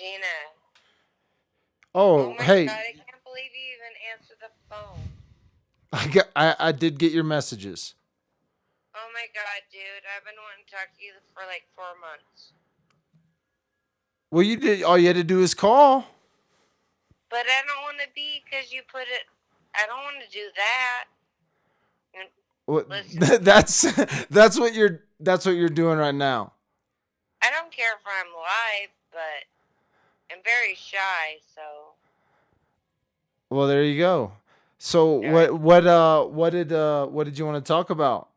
Gina. Oh Oh, my hey, god, I can't believe you even answered the phone. I did get your messages. Oh my god, dude. I've been wanting to talk to you for like 4 months. Well, you did. All you had to do is call. But I don't want to be because you put it. I don't want to do that. And Well, listen, that's what you're doing right now. I don't care if I'm live, but I'm very shy, so. Well, there you go. So Alright. what did you want to talk about?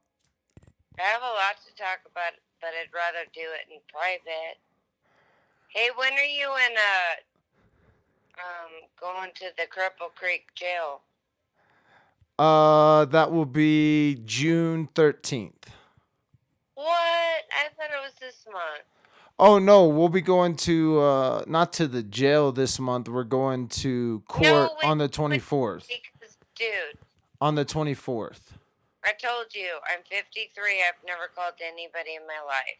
I have a lot to talk about, but I'd rather do it in private. Hey, when are you in going to the Cripple Creek jail? That will be June 13th. What? I thought it was this month. Oh no, we'll be going to not to the jail this month. We're going to court No, wait, on the wait, 24th. because, dude, On the 24th. I told you, I'm 53. I've never called anybody in my life.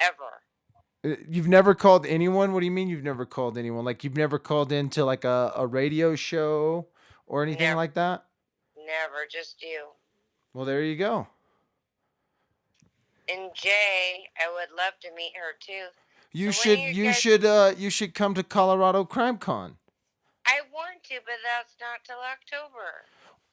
Ever. You've never called anyone? What do you mean you've never called anyone? Like you've never called into like a radio show or anything Never. like that? Never. Just you. Well, there you go. And Jay, I would love to meet her too. You So when are should you you guys? should you should come to Colorado Crime Con. I want to, but that's not till October.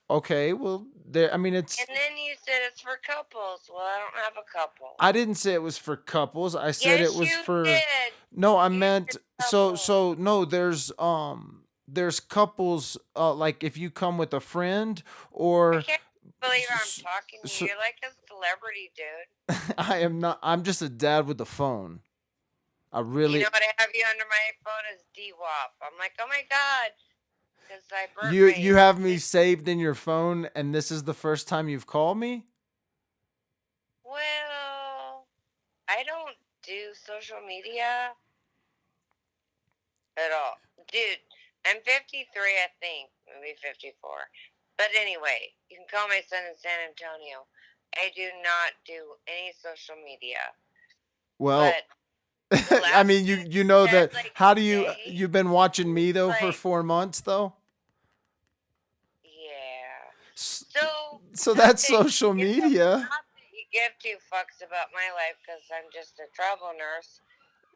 Okay, well there I mean it's And then you said it's for couples. Well, I don't have a couple. I didn't say it was for couples. I said it Yes, was you for did. no, I You said meant couple. so no, there's couples like if you come with a friend I or can't believe I'm s- talking to you. so, You're like a celebrity, dude. I am not I'm just a dad with a phone. I You really know what I have you under my phone is DWAP. I'm like, oh my god, because I burnt you my. have me saved in your phone and this is the first time you've called me? Well, I don't do social media at all, dude. I'm 53, I think, maybe 54. But anyway, you can call my son in San Antonio. I do not do any social media, Well, but the I last mean thing you you know said, that like how do today, you've been watching me though for like, 4 months though? yeah. S- So So not that's that social you give, media. not that you give two fucks about my life because I'm just a travel nurse.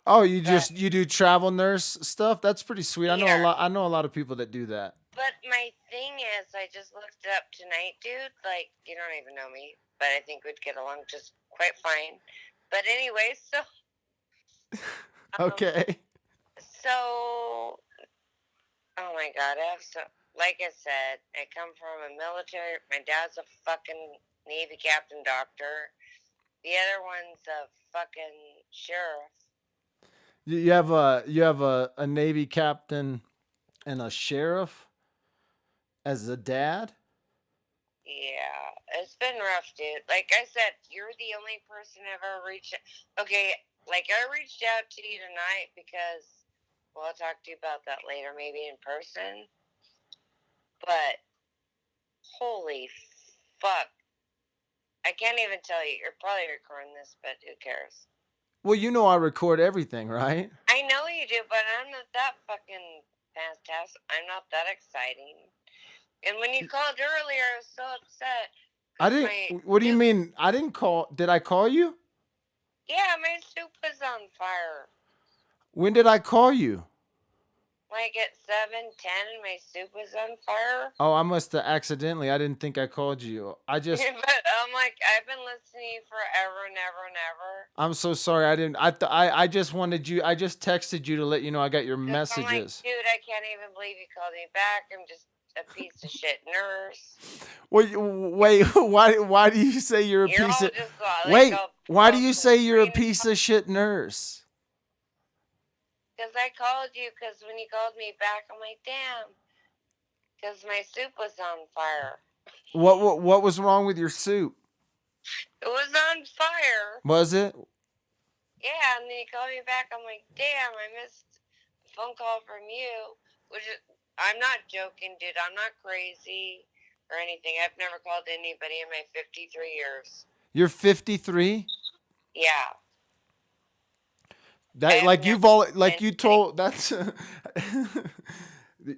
Oh, But you do travel nurse stuff? That's pretty sweet. here, I know a lot of people that do that. but my thing is, I just looked it up tonight, dude. Like you don't even know me, but I think we'd get along just quite fine. But anyway, um, Okay. so oh my god, I have so. Like I said, I come from a military. My dad's a fucking Navy captain doctor. The other one's a fucking sheriff. You have a navy captain and a sheriff as a dad? Yeah, it's been rough, dude. Like I said, you're the only person I've ever reached. Okay, like I reached out to you tonight because, well, I'll talk to you about that later, maybe in person. But holy fuck, I can't even tell you. You're probably recording this, but who cares? Well, you know I record everything, right? I know you do, but I'm not that fucking fantastic. I'm not that exciting. And when you called earlier, I was so upset I because didn't my what do you soup. mean? I didn't call. Did I call you? Yeah, my soup was on fire. When did I call you? Like at 7:10, and my soup was on fire. Oh, I must have accidentally. I didn't think I called you. I just But I'm like, I've been listening forever and ever and ever. I'm so sorry. I didn't. I just wanted you. I just texted you to let you know I got your Because I'm like, messages. dude, I can't even believe you called me back. I'm just a piece of shit nurse. Wait. Why do you say you're a You're piece all of? just like Wait. Why do all you say you're a screaming. piece of shit nurse? Because I called you, because when you called me back, I'm like, damn. Because my soup was on fire. What was wrong with your soup? It was on fire. Was it? Yeah, and then you called me back. I'm like, damn, I missed a phone call from you. Which is, I'm not joking, dude. I'm not crazy or anything. I've never called anybody in my 53 years. You're 53. Yeah. I That have like never like been you anybody. told that's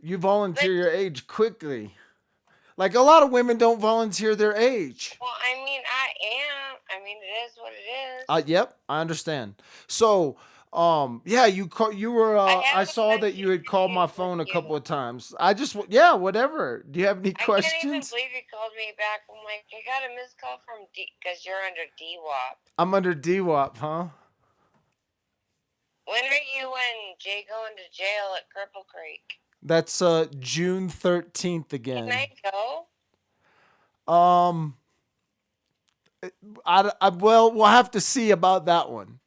you But volunteer your age quickly. Like a lot of women don't volunteer their age. well, I mean, I am. I mean, it is what it is. Yep, I understand. So, yeah, you were. I I have a saw that question you had for called my you. With phone a couple you, of times. Yeah, whatever. Do you have any I can't even questions? believe you called me back. I'm like, I got a missed call from D because you're under DWAP. I'm under DWAP, huh? When are you and Jay going to jail at Cripple Creek? That's June 13th Can again. I go? Um, well, we'll have to see about that one.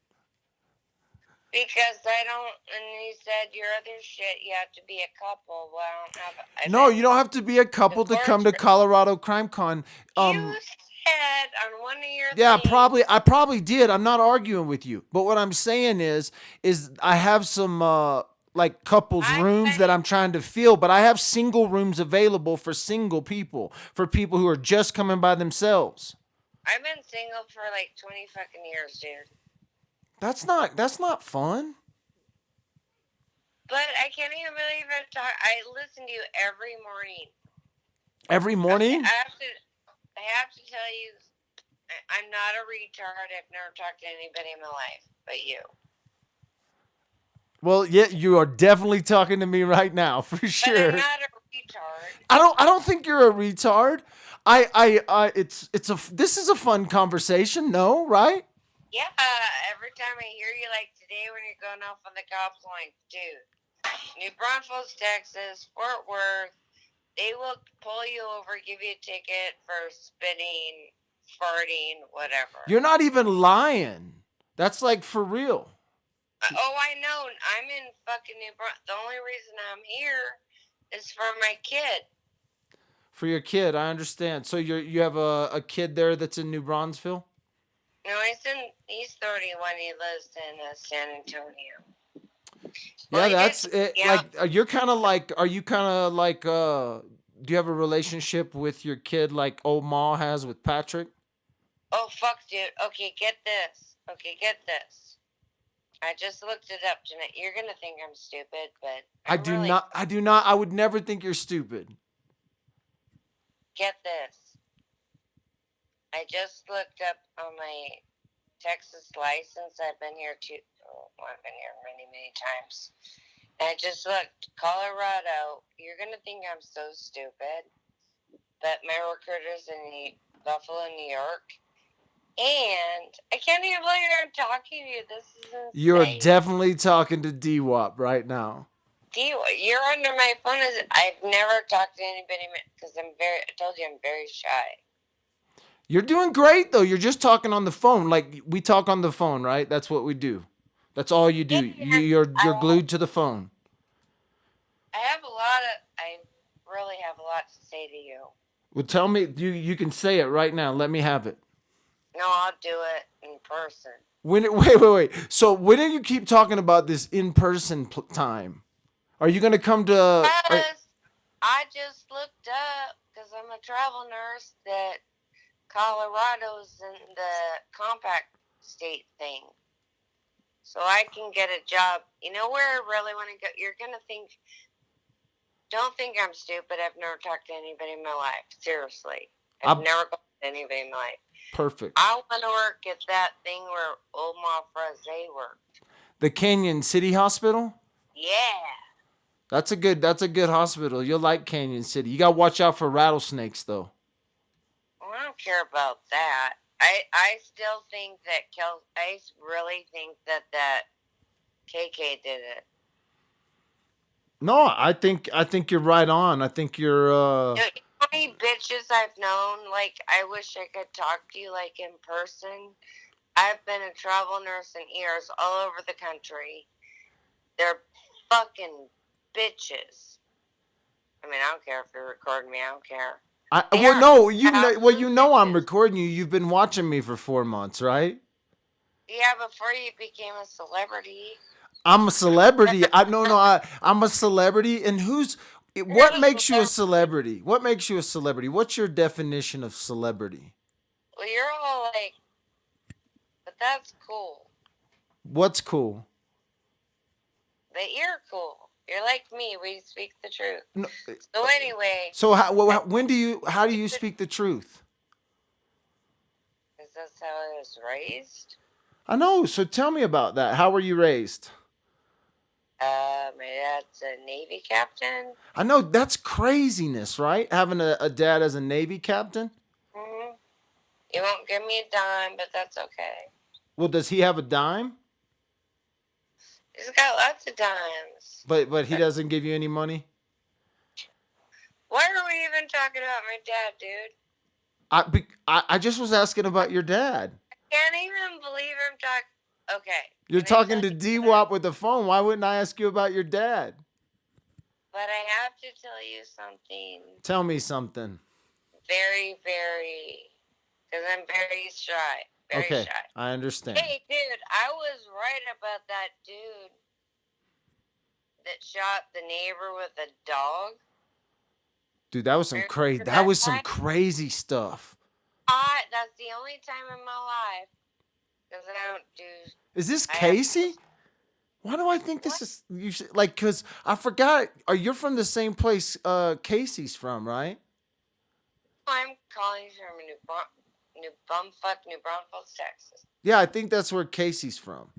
Because I don't. And you said your other shit, you have to be a couple. Well, I don't have. I've No, been you don't have to be a couple to come divorced to for. Colorado Crime Con. You said on one of your Yeah, things. I probably did. I'm not arguing with you. But what I'm saying is I have some like couples I've rooms that been. I'm trying to fill, but I have single rooms available for single people, for people who are just coming by themselves. I've been single for like 20 fucking years, dude. That's not fun. But I can't even believe I listen to you every morning. Every Okay, morning? I have to tell you, I'm not a retard. I've never talked to anybody in my life but you. Well, yeah, you are definitely talking to me right now, for But sure. I'm not a retard. I don't think you're a retard. It's a this is a fun conversation, no, right? Yeah, every time I hear you, like today when you're going off on the cops, I'm like, dude, New Braunfels, Texas, Fort Worth, they will pull you over, give you a ticket for spitting, farting, whatever. You're not even lying. That's like for real. Oh, I know. I'm in fucking New Braunfels. The only reason I'm here is for my kid. For your kid, I understand. So you have a kid there that's in New Braunfels? No, he's 31. He lives in San Antonio. Well, Yeah, he did. that's it. Yeah. Like you're kind of like are you kind of like do you have a relationship with your kid like old Ma has with Patrick? Oh, fuck, dude. Okay, get this. Okay, get this. I just looked it up tonight. You're gonna think I'm stupid, but I'm really. I do not I would never think you're stupid. Get this. I just looked up on my Texas license. I've been here I've been here many, many times. And I just looked. Colorado. You're gonna think I'm so stupid, but my recruiter's in Buffalo, New York. And I can't even believe I'm talking to you. This is insane. You're definitely talking to DWAP right now. You're under my phone. I've never talked to anybody because I told you I'm very shy. You're doing great though. You're just talking on the phone. Like we talk on the phone, right? That's what we do. That's all you do. Yeah, You're glued to the phone. I really have a lot to say to you. Well, tell me you can say it right now. Let me have it. No, I'll do it in person. Wait. So when do you keep talking about this in person time? Are you gonna come to? Because I just looked up because I'm a travel nurse that Colorado's in the compact state thing. So I can get a job. You know where I really want to go? You're going to think, don't think I'm stupid. I've never talked to anybody in my life. Seriously. I've never talked to anybody in my life. Perfect. I want to work at that thing where old Ma Fraze worked. The Canyon City Hospital? Yeah. That's a good hospital. You'll like Canyon City. You gotta watch out for rattlesnakes though. Well, I don't care about that. I still think that I really think that KK did it. No, I think you're right on. I think you're You know how many bitches I've known? Like, I wish I could talk to you like in person. I've been a travel nurse in ERs all over the country. They're fucking bitches. I mean, I don't care if you're recording me. I don't care. You know I'm recording you. You've been watching me for 4 months, right? Yeah, before you became a celebrity. I'm a celebrity. I'm a celebrity. And what makes you a celebrity? What makes you a celebrity? What's your definition of celebrity? Well, you're all like, but that's cool. What's cool? But you're cool. You're like me. We speak the truth. No, So anyway, so how do you speak the truth? because that's how I was raised. I know. So tell me about that. How were you raised? My dad's a Navy captain. I know that's craziness, right? Having a dad as a Navy captain. Hmm. He won't give me a dime, but that's okay. Well, does he have a dime? He's got lots of dimes. But he doesn't give you any money. Why are we even talking about my dad, dude? I just was asking about your dad. Can't even believe I'm talking. Okay. You're can I talking tell to you D what I- Wop with the phone. Why wouldn't I ask you about your dad? But I have to tell you something Tell me something. very, very, because I'm very shy. Very Okay, shy. I understand. Hey, dude, I was right about that dude that shot the neighbor with a dog. Dude, that was some Remember crazy. That that was some guy? crazy stuff. That's the only time in my life, because I don't do. Is this I have- Casey? Why do I think this What? is you should, like? Cause I forgot. Are you from the same place? Casey's from, right? I'm calling you from New Braunfels, Texas. Yeah, I think that's where Casey's from.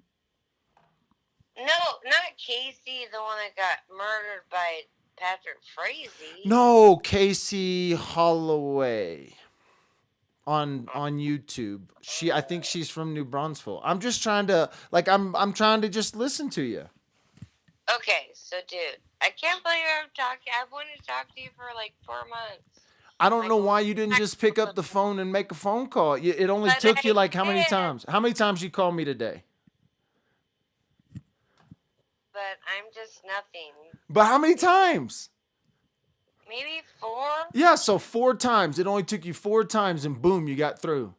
No, not Casey, the one that got murdered by Patrick Frazee. No, Casey Holloway on YouTube. I think she's from New Brunswick. I'm just trying to I'm trying to just listen to you. Okay, so dude, I can't believe I've wanted to talk to you for like 4 months. I don't know why you didn't just pick up the phone and make a phone call. It only took you like how many times? How many times you called me today? But I'm just nothing. But how many times? Maybe 4? Yeah, so 4 times. It only took you 4 times and boom, you got through.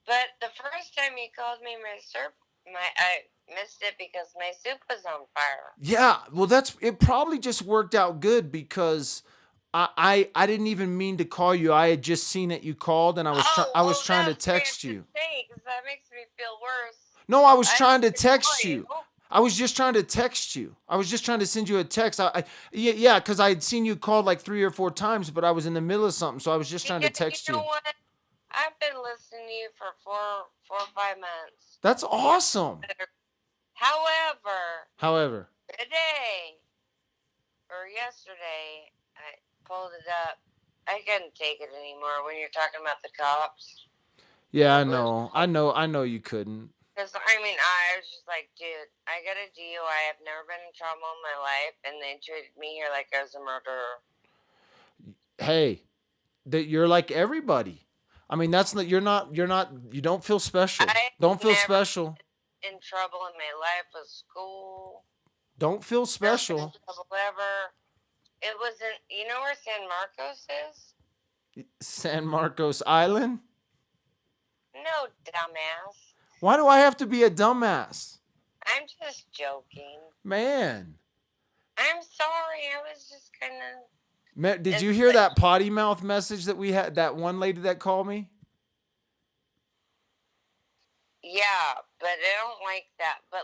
But the first time you called me, I missed it because my soup was on fire. Yeah, well it probably just worked out good because I didn't even mean to call you. I had just seen that you called and I was trying to text you. Because that makes me feel worse. No, I was trying to didn't text call you. I was just trying to text you. I was just trying to send you a text. Yeah, because I had seen you called like 3 or 4 times, but I was in the middle of something, so I was just trying to text you. You know what? I've been listening to you for 4 or 5 months. That's awesome. However, today or yesterday, I pulled it up. I couldn't take it anymore when you're talking about the cops. Yeah, I know you couldn't. Because, I was just like, dude, I got a DUI. I've never been in trouble in my life, and they treated me here like I was a murderer. Hey, that you're like everybody. I mean, that's not. You don't feel special. Don't feel special. In trouble in my life with school. Don't feel special. Ever. It wasn't. You know where San Marcos is? San Marcos Island? No, dumbass. Why do I have to be a dumbass? I'm just joking. Man. I'm sorry. I was just kind of. Did you hear that potty mouth message that we had? That one lady that called me? Yeah, but I don't like that. But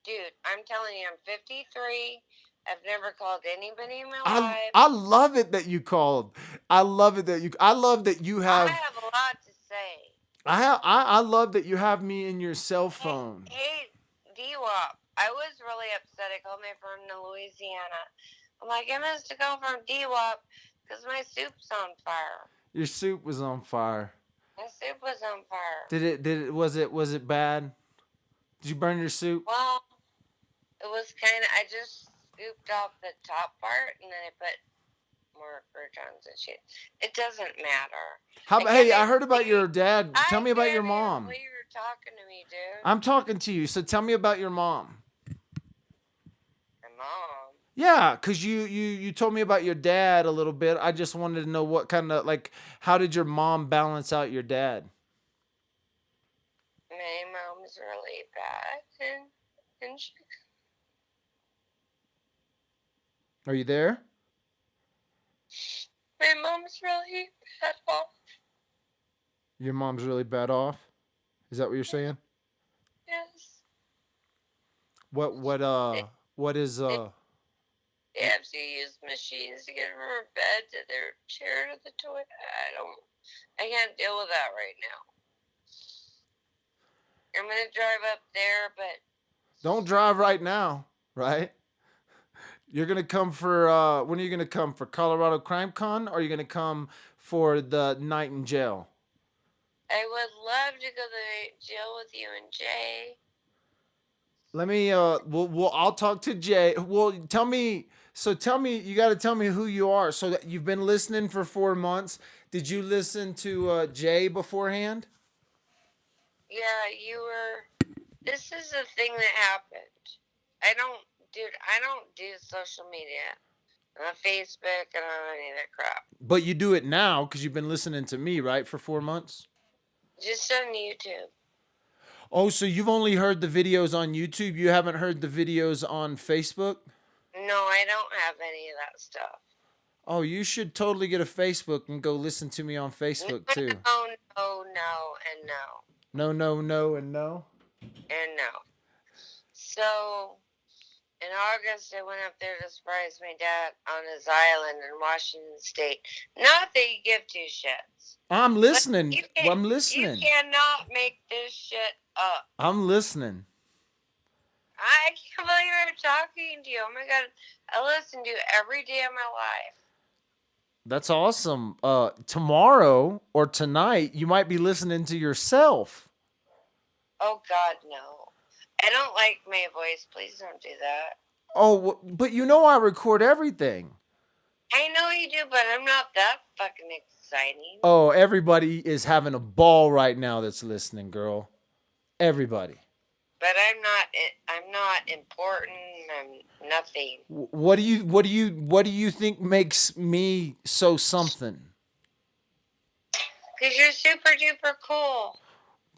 dude, I'm telling you, I'm 53. I've never called anybody in my life. I love it that you called. I love that you have. I have a lot to say. I love that you have me in your cell phone. Hey, D-Wop, I was really upset. I called my friend in Louisiana. I'm like, I missed a call from D-Wop because my soup's on fire. Your soup was on fire. My soup was on fire. Was it bad? Did you burn your soup? Well, it was I just scooped off the top part and then I put more croutons and shit. It doesn't matter. Hey, I heard about your dad. Tell me about your mom. You were talking to me, dude. I'm talking to you, so tell me about your mom. My mom? Yeah, because you told me about your dad a little bit. I just wanted to know what kind of, how did your mom balance out your dad? My mom's really bad, and she... Are you there? My mom's really bad off. Your mom's really bad off? Is that what you're saying? Yes. What What is They have to use machines to get from her bed to their chair to the toilet. I can't deal with that right now. I'm gonna drive up there, but don't drive right now, right? You're gonna come for when are you gonna come for Colorado Crime Con, or are you gonna come for the night in jail? I would love to go to jail with you and Jay. Let me I'll talk to Jay. Well, tell me. So tell me, you got to tell me who you are. So that you've been listening for 4 months. Did you listen to Jay beforehand? Yeah, you were. This is the thing that happened. I don't do social media on Facebook and on any of that crap. But you do it now because you've been listening to me, right, for 4 months. Just on YouTube. Oh, so you've only heard the videos on YouTube. You haven't heard the videos on Facebook? No, I don't have any of that stuff. Oh, you should totally get a Facebook and go listen to me on Facebook too. No, and no. No, no, no, and no. And no. So, in August, I went up there to surprise my dad on his island in Washington State. Not that you give two shits. I'm listening. I'm listening. You cannot make this shit up. I'm listening. I can't believe I'm talking to you. Oh my God. I listen to you every day of my life. That's awesome. Tomorrow or tonight, you might be listening to yourself. Oh God, no. I don't like my voice. Please don't do that. Oh, but you know I record everything. I know you do, but I'm not that fucking exciting. Oh, everybody is having a ball right now that's listening, girl. Everybody. But I'm not important. I'm nothing. What do you think makes me so something? Because you're super duper cool.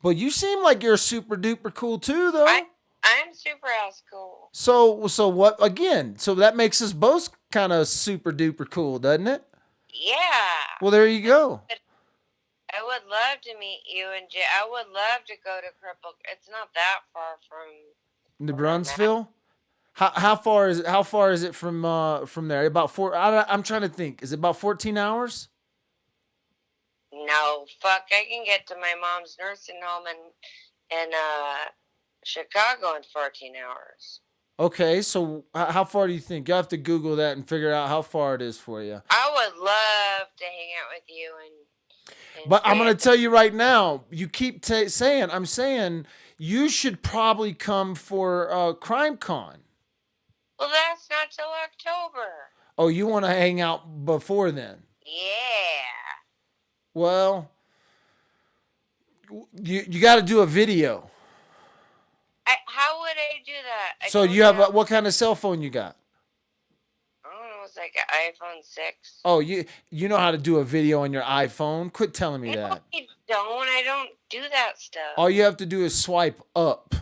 But you seem like you're super duper cool too, though. I'm super ass cool. So what again? So that makes us both kind of super duper cool, doesn't it? Yeah. Well, there you go. I would love to meet you and Jay. I would love to go to Cripple. It's not that far from New Brunsville. How far is it from there? About four. I'm trying to think. Is it about 14 hours? No, fuck. I can get to my mom's nursing home in Chicago in 14 hours. Okay, so how far do you think? You have to Google that and figure out how far it is for you. I would love to hang out with you and but I'm going to tell you right now, you keep I'm saying you should probably come for Crime Con. Well, that's not till October. Oh, you want to hang out before then? Yeah. Well, you got to do a video. How would I do that? So you have what kind of cell phone you got? It's like an iPhone 6. Oh, you know how to do a video on your iPhone? Quit telling me that. I don't. I don't do that stuff. All you have to do is swipe up.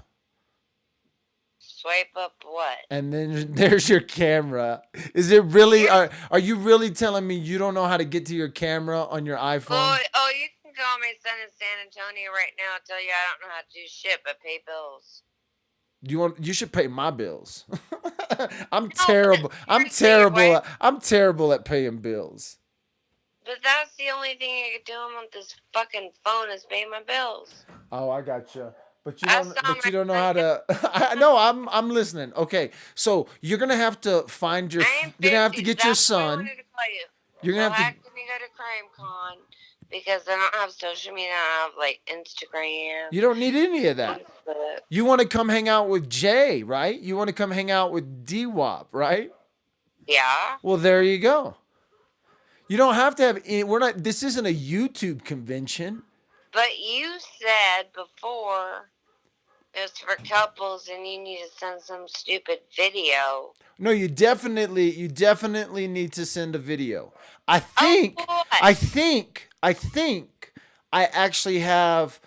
Swipe up what? And then there's your camera. Is it really? Are you really telling me you don't know how to get to your camera on your iPhone? Oh, you can call my son in San Antonio right now and tell you I don't know how to do shit but pay bills. You should pay my bills. I'm terrible. I'm terrible at paying bills. But that's the only thing I could do on this fucking phone is pay my bills. Oh, I gotcha. But you don't know how to. I know. I'm listening. Okay, so you're gonna have to find your. You're gonna have to get your son. You're gonna have to. Go to Crime Con because I don't have social media. I don't have like Instagram. You don't need any of that. You want to come hang out with Jay, right? You want to come hang out with D-Wop, right? Yeah. Well, there you go. You don't have to have. This isn't a YouTube convention. But you said before it's for couples and you need to send some stupid video. No, you definitely need to send a video. I think I actually have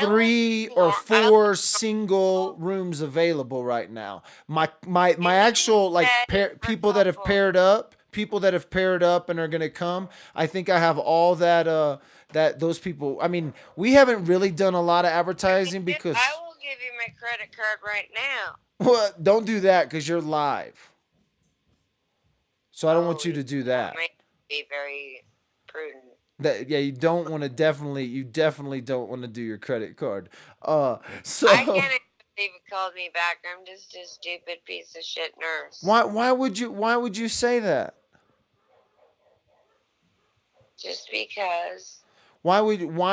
3 or 4 single rooms available right now. My actual like people that have paired up and are gonna come. I think I have all that those people. I mean, we haven't really done a lot of advertising because I will give you my credit card right now. Well, don't do that because you're live. So I don't want you to do That that. might be very prudent. That yeah, you don't want to you definitely don't want to do your credit card. So I can't even believe you called me back. I'm just a stupid piece of shit nurse. why would you say that? Just because. Why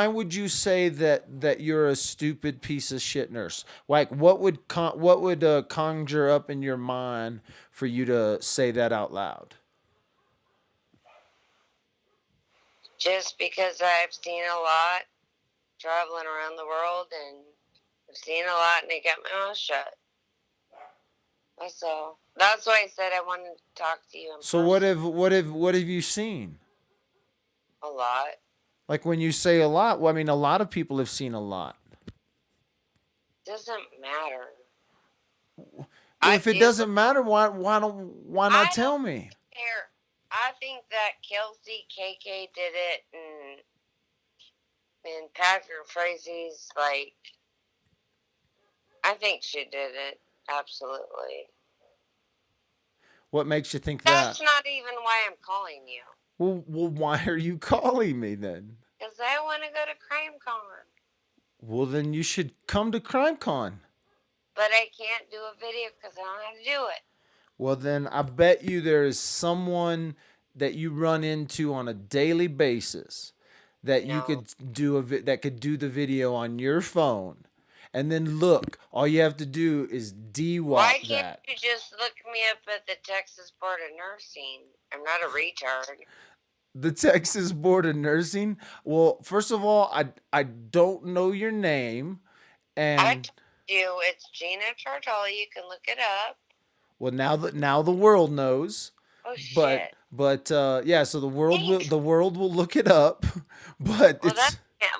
would you say that you're a stupid piece of shit nurse? Like what would conjure up in your mind for you to say that out loud? Just because I've seen a lot traveling around the world and I've seen a lot and I got my mouth shut. That's all. That's why I said I wanted to talk to you. So what have you seen? A lot. Like when you say a lot, well, I mean a lot of people have seen a lot. Doesn't matter. Well, if it doesn't matter, why not tell me? Care. I think that Kelsey KK did it, and Patrick Frazie's like, I think she did it. Absolutely. What makes you think that? That's not even why I'm calling you. Well, why are you calling me then? Because I want to go to CrimeCon. Well, then you should come to CrimeCon. But I can't do a video because I don't know how to do it. Well, then I bet you there is someone that you run into on a daily basis that you could do that could do the video on your phone. And then look, all you have to do is de-wop that. Why can't you just look me up at the Texas Board of Nursing? I'm not a retard. The Texas Board of Nursing? Well, first of all, I don't know your name, and I told you it's Gina Tartali. You can look it up. Well, now the world knows. Oh shit! But yeah, so the world will look it up. But well,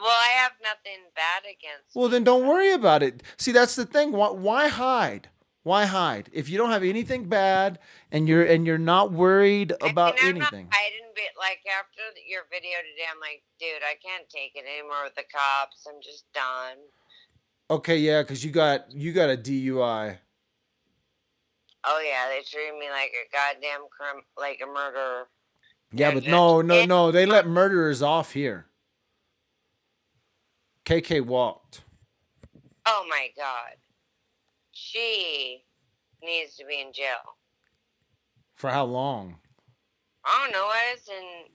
I have nothing bad against. Well, then don't worry about it. See, that's the thing. Why hide? Why hide? If you don't have anything bad and you're not worried about anything. I didn't like after your video today. I'm like, dude, I can't take it anymore with the cops. I'm just done. Okay, yeah, because you got a DUI. Oh yeah, they treated me like a goddamn like a murderer. Yeah, but no, they let murderers off here. KK walked. Oh my god. She needs to be in jail. For how long? I don't know. I was in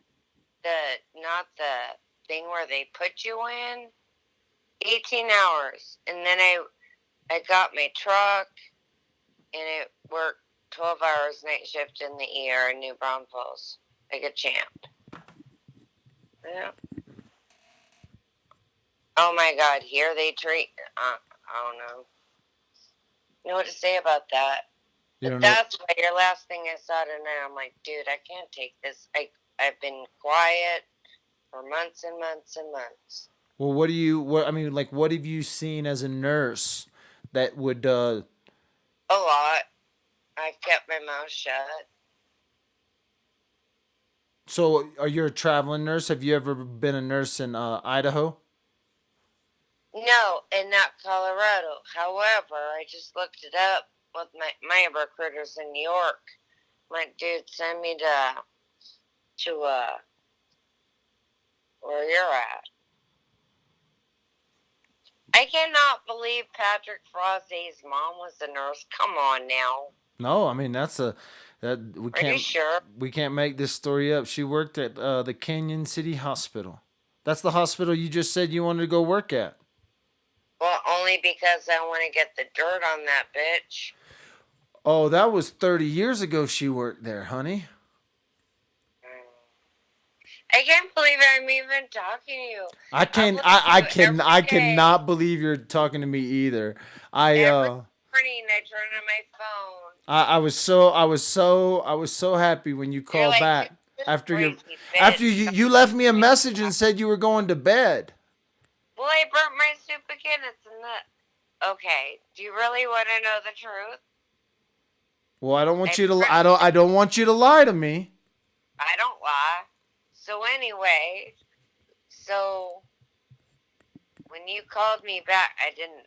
not the thing where they put you in. 18 hours. And then I got my truck and it worked 12 hours night shift in the ER in New Braunfels. Like a champ. Yeah. Oh my god, here they treat I don't know what to say about that. That's why your last thing I saw tonight, I'm like, dude, I can't take this. I've been quiet for months and months and months. Well, what have you seen as a nurse that would a lot. I've kept my mouth shut. So, are you a traveling nurse? Have you ever been a nurse in Idaho? No, and not Colorado. However, I just looked it up with my recruiters in New York. My dude, send me to where you're at. I cannot believe Patrick Frazie's mom was a nurse. Come on now. No, I mean we can't make this story up. She worked at the Canyon City Hospital. That's the hospital you just said you wanted to go work at. Well, only because I want to get the dirt on that bitch. Oh, that was 30 years ago she worked there, honey. I can't believe I'm even talking to you. I cannot believe you're talking to me either. Every morning I turn on my phone. I was so happy when you called back after you left me a message and said you were going to bed. Well, I burnt my soup again. It's in the. Okay. Do you really want to know the truth? Well, I don't want you to. I don't want you to lie to me. I don't lie. So anyway, when you called me back, I didn't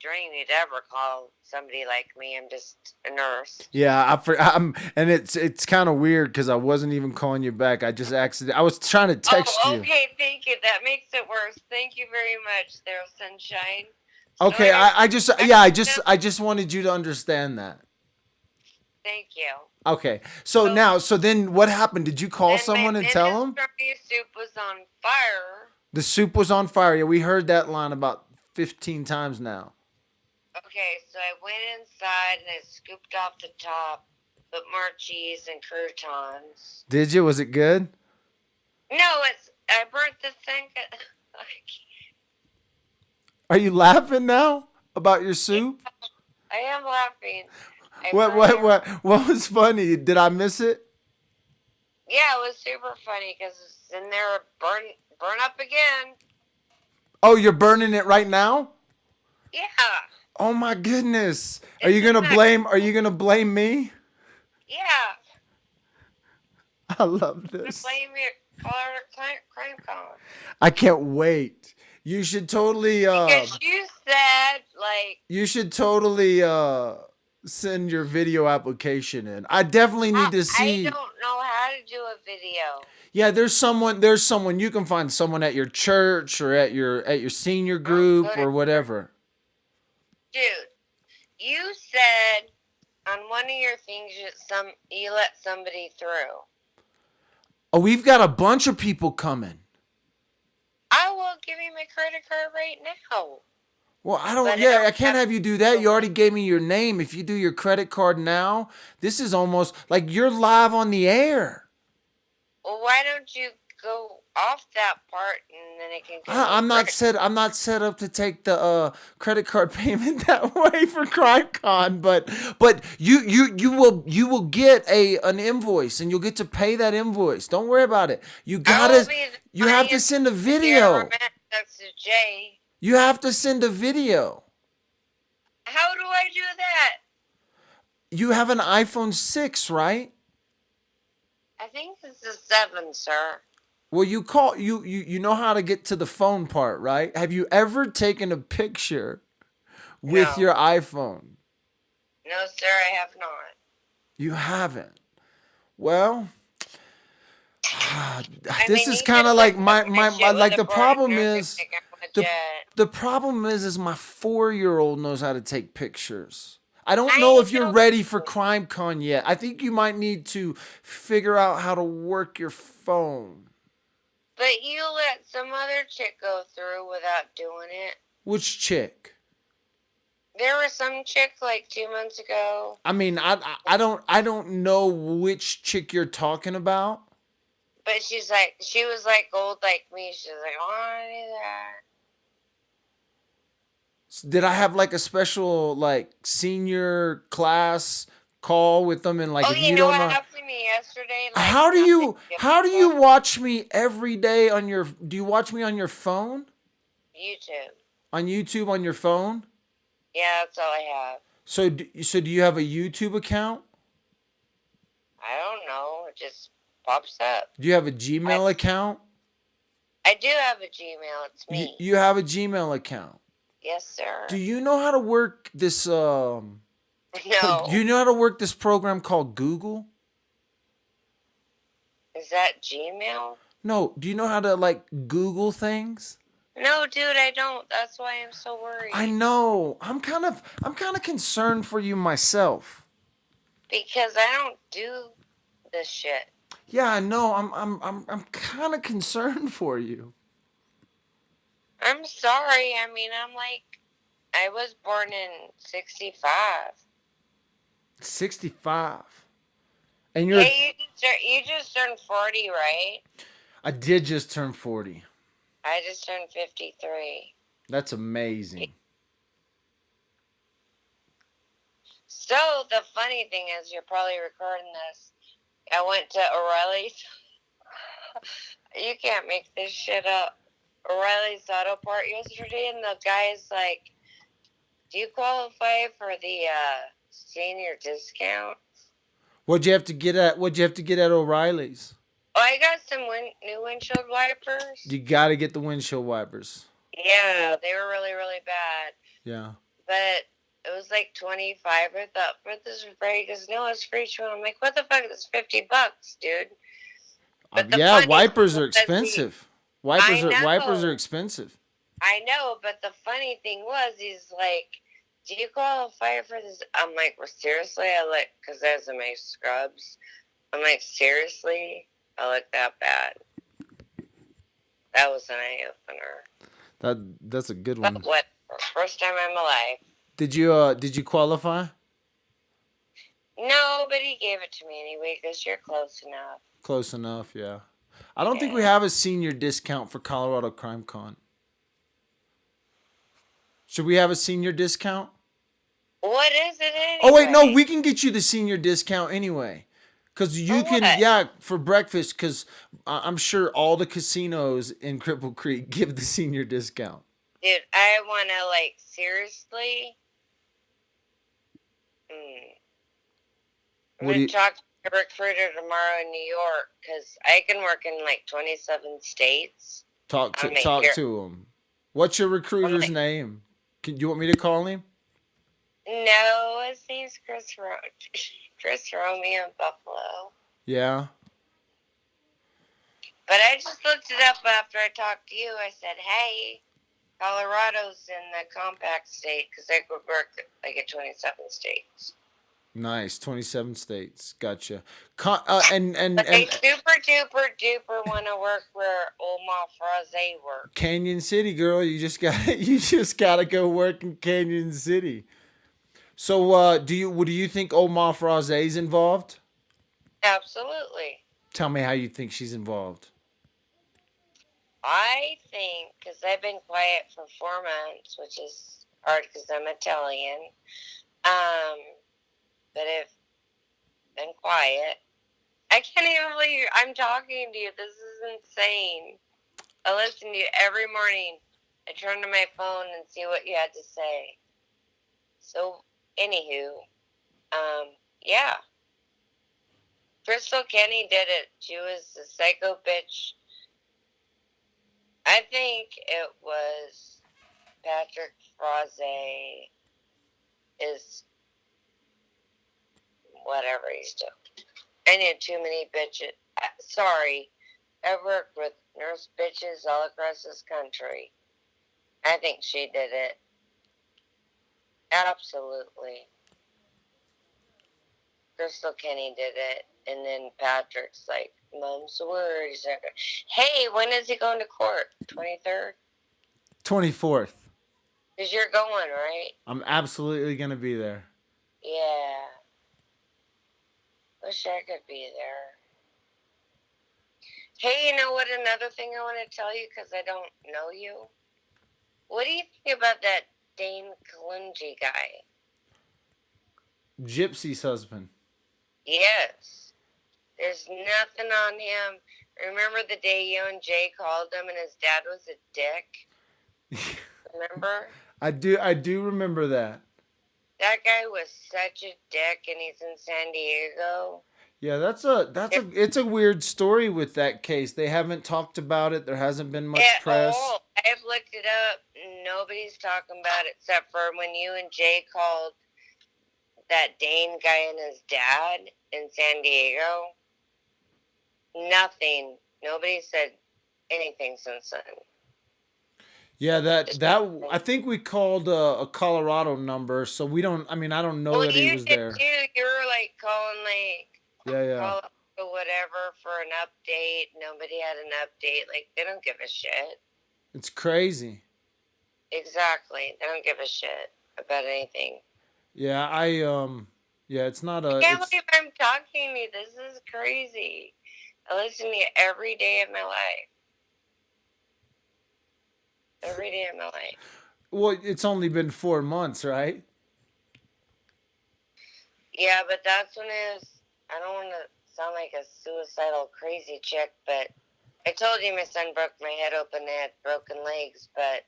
dream you'd ever call somebody like me. I'm just a nurse. Yeah, and it's kind of weird because I wasn't even calling you back. I just I was trying to text Oh, you. okay, thank you. That makes it worse. Thank you very much, there, sunshine. Okay, I just wanted you to understand that. Thank you. Okay, so then what happened? Did you call Then someone my and tell them? minestrone soup was on fire. The soup was on fire. Yeah, we heard that line about 15 times now. Okay, so I went inside and I scooped off the top, put more cheese and croutons. Did you? Was it good? No, I burnt the thing. Are you laughing now about your soup? I am laughing. What was funny? Did I miss it? Yeah, it was super funny because it's in there burn up again. Oh, you're burning it right now? Yeah. Oh my goodness. Are you gonna blame me? Yeah. I love this. Blame your Colorado Crime Con. I can't wait. You should totally because you said you should totally send your video application in. I definitely need to see. I don't know how to do a video. Yeah, there's someone you can find someone at your church or at your senior group or whatever. Dude, you said on one of your things you let somebody through. Oh, we've got a bunch of people coming. I will give you my credit card right now. Well, I can't have you do that. You already gave me your name. If you do your credit card now, this is almost like you're live on the air. Well, why don't you go off that part and then it can go I'm not set up to take the credit card payment that way for CrimeCon, but you will get an invoice and you'll get to pay that invoice. Don't worry about it. You have to send a video. That's a J. You have to send a video. How do I do that? You have an iPhone 6, right? I think this is 7, sir. Well, you know how to get to the phone part, right? Have you ever taken a picture with your iPhone? No, sir, I have not. You haven't. Well, this is kind of like my like the problem is the problem is my 4-year-old knows how to take pictures. I don't know if you're ready for CrimeCon yet. I think you might need to figure out how to work your phone. But you let some other chick go through without doing it. Which chick? There was some chick like 2 months ago. I mean, I don't know which chick you're talking about. But she was like old like me. She's like, oh, I do that. Did I have like a special like senior class call with them and like? Oh, you know what happened to me yesterday? Like, how do you watch me every day on your? Do you watch me on your phone? YouTube. On YouTube on your phone? Yeah, that's all I have. So do you have a YouTube account? I don't know. It just pops up. Do you have a Gmail account? I do have a Gmail. It's me. You have a Gmail account. Yes, sir. Do you know how to work this? No. Do you know how to work this program called Google? Is that Gmail? No. Do you know how to like Google things? No, dude, I don't. That's why I'm so worried. I know. I'm kind of concerned for you myself. Because I don't do this shit. Yeah, I know. I'm kind of concerned for you. I'm sorry. I mean, I was born in 65. 65. And you're... Hey, you just turned 40, right? I did just turn 40. I just turned 53. That's amazing. So, the funny thing is, you're probably recording this. I went to O'Reilly's. You can't make this shit up. O'Reilly's Auto Part yesterday, and the guy's like, do you qualify for the senior discount? What'd you have to get at O'Reilly's? Oh, I got some new windshield wipers. You got to get the windshield wipers. Yeah, they were really, really bad. Yeah. but it was like 25. I thought for this is free. He goes, no, it's free. I'm like, what the fuck? It's $50, dude. But the Yeah, funny wipers thing are was expensive. I Wipers are know, expensive. I know, but the funny thing was, he's like, do you qualify for this? I'm like, well, seriously? I look, because those are my scrubs. I'm like, seriously? I look that bad. That was an eye opener. That's a good But one. what? First time in my life. Did you qualify? No, but he gave it to me anyway because you're close enough. Close enough, yeah. I don't think we Yeah. have a senior discount for Colorado Crime Con. Should we have a senior discount? What is it anyway? Oh wait, no, we can get you the senior discount anyway. Cause you For can, what? yeah, for breakfast. Cause I'm sure all the casinos in Cripple Creek give the senior discount. Dude, I want to, like, seriously? I'm going to talk to a recruiter tomorrow in New York because I can work in, like, 27 states. Talk to him. What's your recruiter's name? You want me to call him? No, his name's Chris Romeo in Buffalo. Yeah. But I just looked it up after I talked to you. I said, hey, Colorado's in the compact state because I could work like at 27 states. Nice, 27 states. Gotcha. But they super duper want to work where Omar Fraze works. Canyon City, girl. You just gotta go work in Canyon City. So, do you think Omar Fraze's involved? Absolutely. Tell me how you think she's involved. I think, because I've been quiet for 4 months, which is hard because I'm Italian, but I've been quiet. I can't even believe I'm talking to you. This is insane. I listen to you every morning. I turn to my phone and see what you had to say. So, anywho, yeah. Crystal Kenny did it. She was a psycho bitch. I think it was Patrick Fraze is whatever he's doing. I knew too many bitches. Sorry. I've worked with nurse bitches all across this country. I think she did it. Absolutely. Crystal Kenny did it. And then Patrick's like, Mom's word. He's like, hey, when is he going to court? 23rd? 24th. Because you're going, right? I'm absolutely going to be there. Yeah. Wish I could be there. Hey, you know what? Another thing I want to tell you because I don't know you. What do you think about that Dane Kalungi guy? Gypsy's husband. Yes. There's nothing on him. Remember the day you and Jay called him and his dad was a dick? Remember? I do remember that. That guy was such a dick, and he's in San Diego. Yeah, it's a weird story with that case. They haven't talked about it. There hasn't been much press. I've looked it up. Nobody's talking about it except for when you and Jay called that Dane guy and his dad in San Diego. Nothing. Nobody said anything since then. Yeah, I think we called a Colorado number, so we don't. I mean, I don't know that he was there. Too. You were like calling Yeah. Colorado whatever for an update. Nobody had an update. Like they don't give a shit. It's crazy. Exactly. They don't give a shit about anything. Yeah, yeah, it's not a. I can't believe I'm talking to you. This is crazy. I listen to you every day of my life. Every day of my life. Well, it's only been 4 months, right? Yeah, but that's when it was. I don't want to sound like a suicidal crazy chick, but I told you my son broke my head open and had broken legs, but.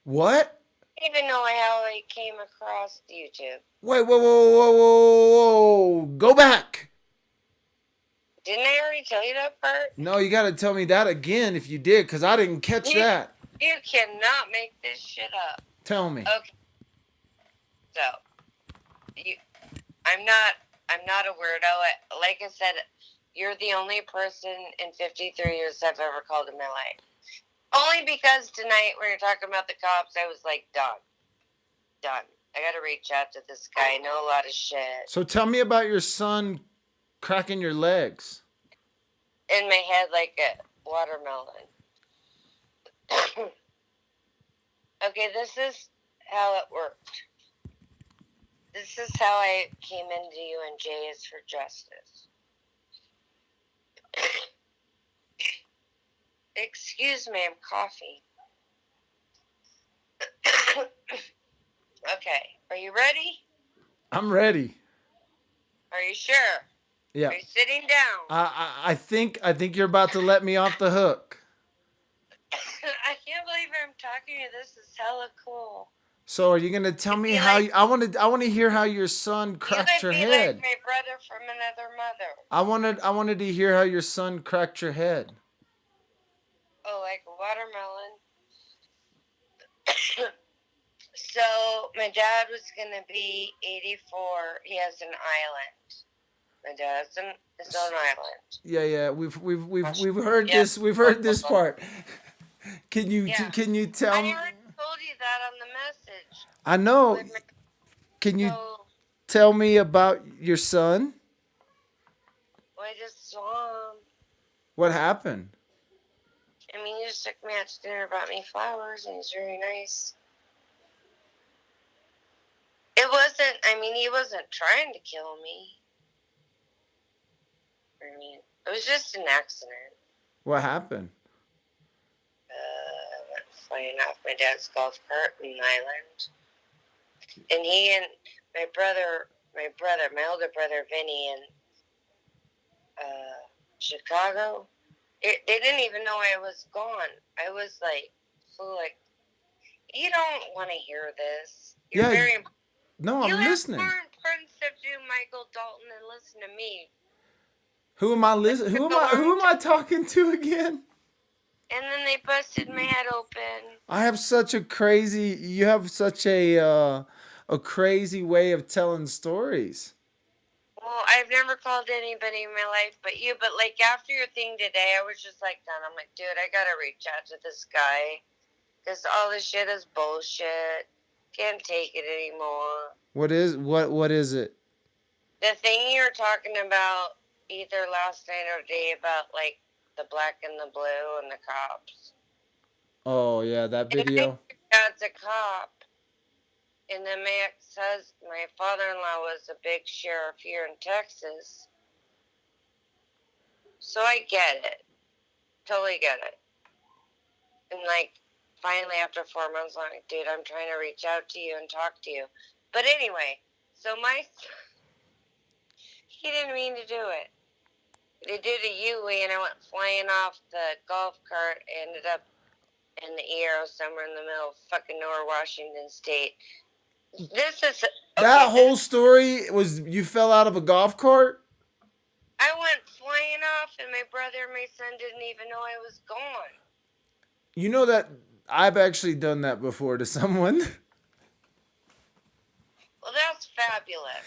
What? I don't even know how I came across YouTube. Wait, whoa. Go back. Didn't I already tell you that part? No, you got to tell me that again if you did, because I didn't catch that. You cannot make this shit up. Tell me. Okay. So, I'm not a weirdo. Like I said, you're the only person in 53 years I've ever called in my life. Only because tonight, when you're talking about the cops, I was like, done. I gotta reach out to this guy. I know a lot of shit. So tell me about your son cracking your legs. In my head, like a watermelon. Okay, this is how it worked. This is how I came into UNJ is for justice. Excuse me, I'm coughing. Okay, are you ready? I'm ready. Are you sure? Yeah. Are you sitting down? I think you're about to let me off the hook. I can't believe I'm talking to you. This is hella cool. So are you gonna tell me how? I want to hear how your son cracked your head. You would be like my brother from another mother. I wanted to hear how your son cracked your head. Oh, like a watermelon. So my dad was gonna be 84. He has an island. My dad has his own island. Yeah. We've heard this. We've heard this part. Can you tell me? I already told you that on the message. I know. Can you tell me about your son? Well, I just saw him. What happened? I mean, he just took me out to dinner, brought me flowers, and he's very nice. He wasn't trying to kill me. It was just an accident. What happened? I went flying off my dad's golf cart in the island. And he and my older brother, Vinny, in Chicago, they didn't even know I was gone. I was you don't want to hear this. You're very important. No, I'm listening. You have more important stuff to do, Michael Dalton, and listen to me. Who am I listening? Who am I talking to again? And then they busted my head open. You have such a crazy way of telling stories. Well, I've never called anybody in my life but you. But like after your thing today, I was just like done. I'm like, dude, I gotta reach out to this guy because all this shit is bullshit. Can't take it anymore. What is it? The thing you were talking about either last night or today about like the black and the blue and the cops. Oh yeah, that video. That's a cop. And then my father-in-law was a big sheriff here in Texas. So I get it. Totally get it. And like, finally after 4 months, I'm like, dude, I'm trying to reach out to you and talk to you. But anyway, so he didn't mean to do it. They did a U-Wee and I went flying off the golf cart, ended up in the ER somewhere in the middle of fucking nowhere, Washington State. That whole story was you fell out of a golf cart? I went flying off and my brother and my son didn't even know I was gone. You know that I've actually done that before to someone. Well, that's fabulous.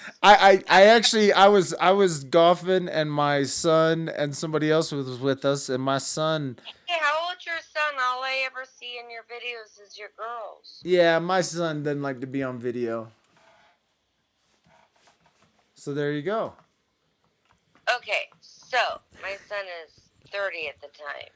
I was golfing and my son and somebody else was with us and my son. Hey, how old's your son? All I ever see in your videos is your girls. Yeah, my son doesn't like to be on video. So there you go. Okay, so my son is 30 at the time.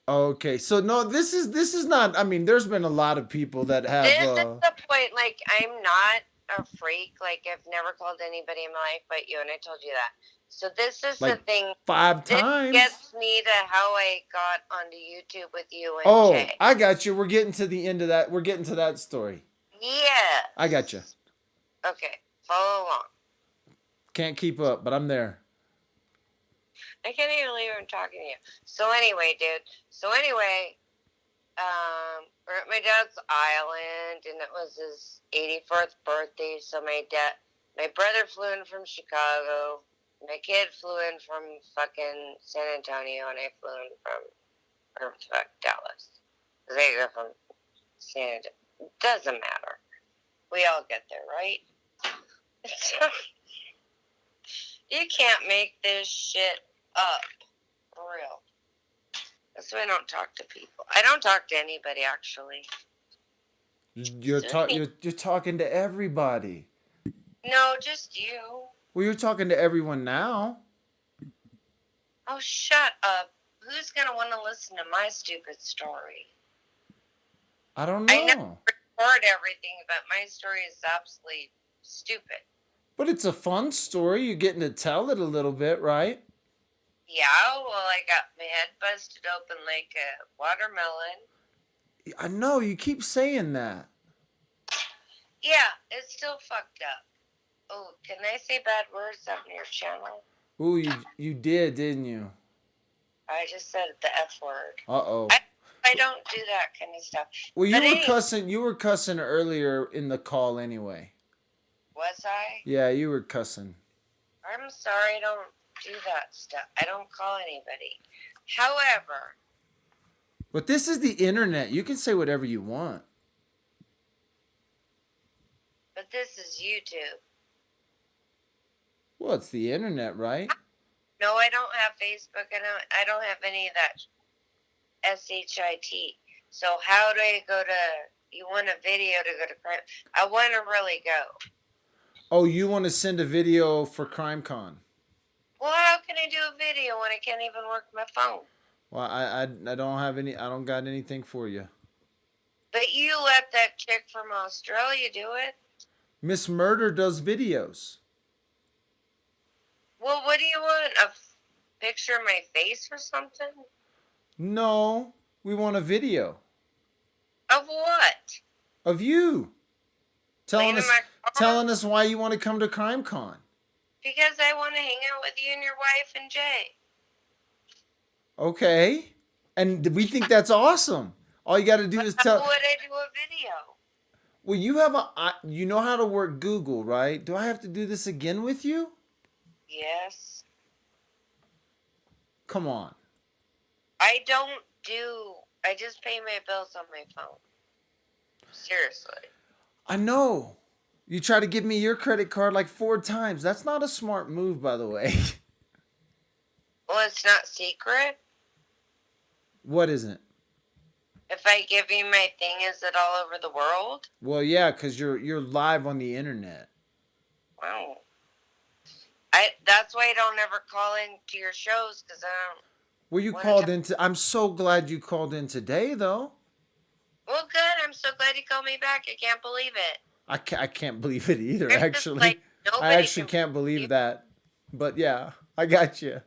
Okay, so no, this is not. I mean, there's been a lot of people that have. This is the point. Like, I'm not a freak. Like, I've never called anybody in my life but you, and I told you that. So this is the thing. 5 times. This gets me to how I got onto YouTube with you and Jay. I got you. We're getting to the end of that. We're getting to that story. Yeah. I got you. Okay, follow along. Can't keep up, but I'm there. I can't even believe I'm talking to you. So anyway, dude. We're at my dad's island, and it was his 84th birthday. So my brother flew in from Chicago. My kid flew in from fucking San Antonio, and I flew in from Dallas. They go from San Antonio. Doesn't matter. We all get there, right? You can't make this shit up. For real. That's why I don't talk to people. I don't talk to anybody, actually. You're talking to everybody. No, just you. Well, you're talking to everyone now. Oh, shut up. Who's going to want to listen to my stupid story? I don't I never know. record everything, but my story is absolutely stupid. But it's a fun story. You're getting to tell it a little bit, right? Yeah, well, I got my head busted open like a watermelon. I know. You keep saying that. Yeah, it's still fucked up. Oh, can I say bad words on your channel? Ooh, you did, didn't you? I just said the F word. Uh-oh. I don't do that kind of stuff. Well, But you were cussing earlier in the call anyway. Was I? Yeah, you were cussing. I'm sorry, I don't do that stuff. I don't call anybody. However, but this is the internet. You can say whatever you want. But this is YouTube. Well, it's the internet, right? No, I don't have Facebook. I don't have any of that SHIT. So how do I go to? You want a video to go to crime? I want to really go. Oh, you want to send a video for CrimeCon? Well, how can I do a video when I can't even work my phone? Well, I don't have any. I don't got anything for you. But you let that chick from Australia do it. Miss Murder does videos. Well, what do you want? A picture of my face or something? No, we want a video. Of what? Of you. Telling us why you want to come to CrimeCon. Because I want to hang out with you and your wife and Jay. Okay. And we think that's awesome. All you got to do is tell. How would I do a video? Well, you know how to work Google, right? Do I have to do this again with you? Yes. Come on. I just pay my bills on my phone. Seriously. I know. You try to give me your credit card like 4 times. That's not a smart move, by the way. Well, it's not secret. What isn't? If I give you my thing, is it all over the world? Well, yeah, because you're live on the internet. Wow. That's why I don't ever call into your shows, because I don't. Well, you called into. I'm so glad you called in today, though. Well, good. I'm so glad you called me back. I can't believe it. I can't believe it either, actually. I actually can't believe that. But yeah, I got you.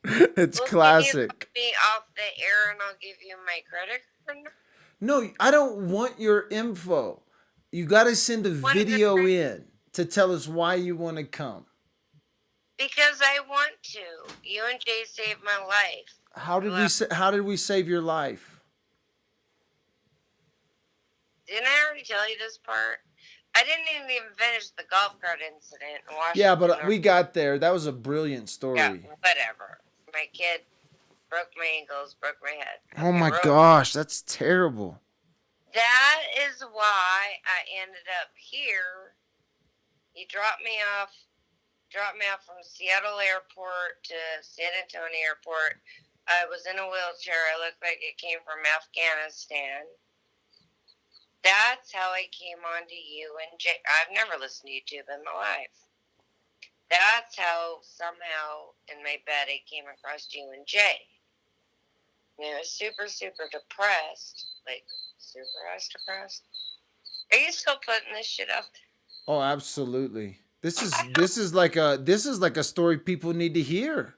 It's classic. Can you me off the air and I'll give you my credit card? No, I don't want your info. You got to send a video in to tell us why you want to come. Because I want to. You and Jay saved my life. How did we save your life? Didn't I already tell you this part? I didn't even finish the golf cart incident in Washington. Yeah, but we got there. That was a brilliant story. Yeah, whatever. My kid broke my ankles, broke my head. Oh my gosh, that's terrible. That is why I ended up here. He dropped me off from Seattle Airport to San Antonio Airport. I was in a wheelchair. I looked like it came from Afghanistan. That's how I came onto you and Jay. I've never listened to YouTube in my life. That's how somehow in my bed I came across you and Jay. And I was super, super depressed. Like, super depressed. Are you still putting this shit up? Oh, absolutely. This is like a story people need to hear.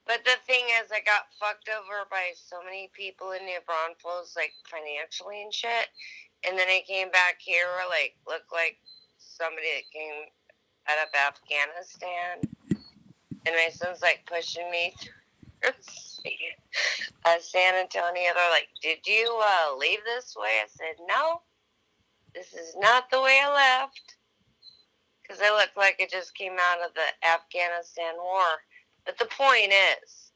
But the thing is, I got fucked over by so many people in New Braunfels, like financially and shit. And then I came back here, like, looked like somebody that came out of Afghanistan. And my son's like pushing me through San Antonio. They're like, "Did you leave this way?" I said, "No, this is not the way I left." Because I look like I just came out of the Afghanistan war. But the point is,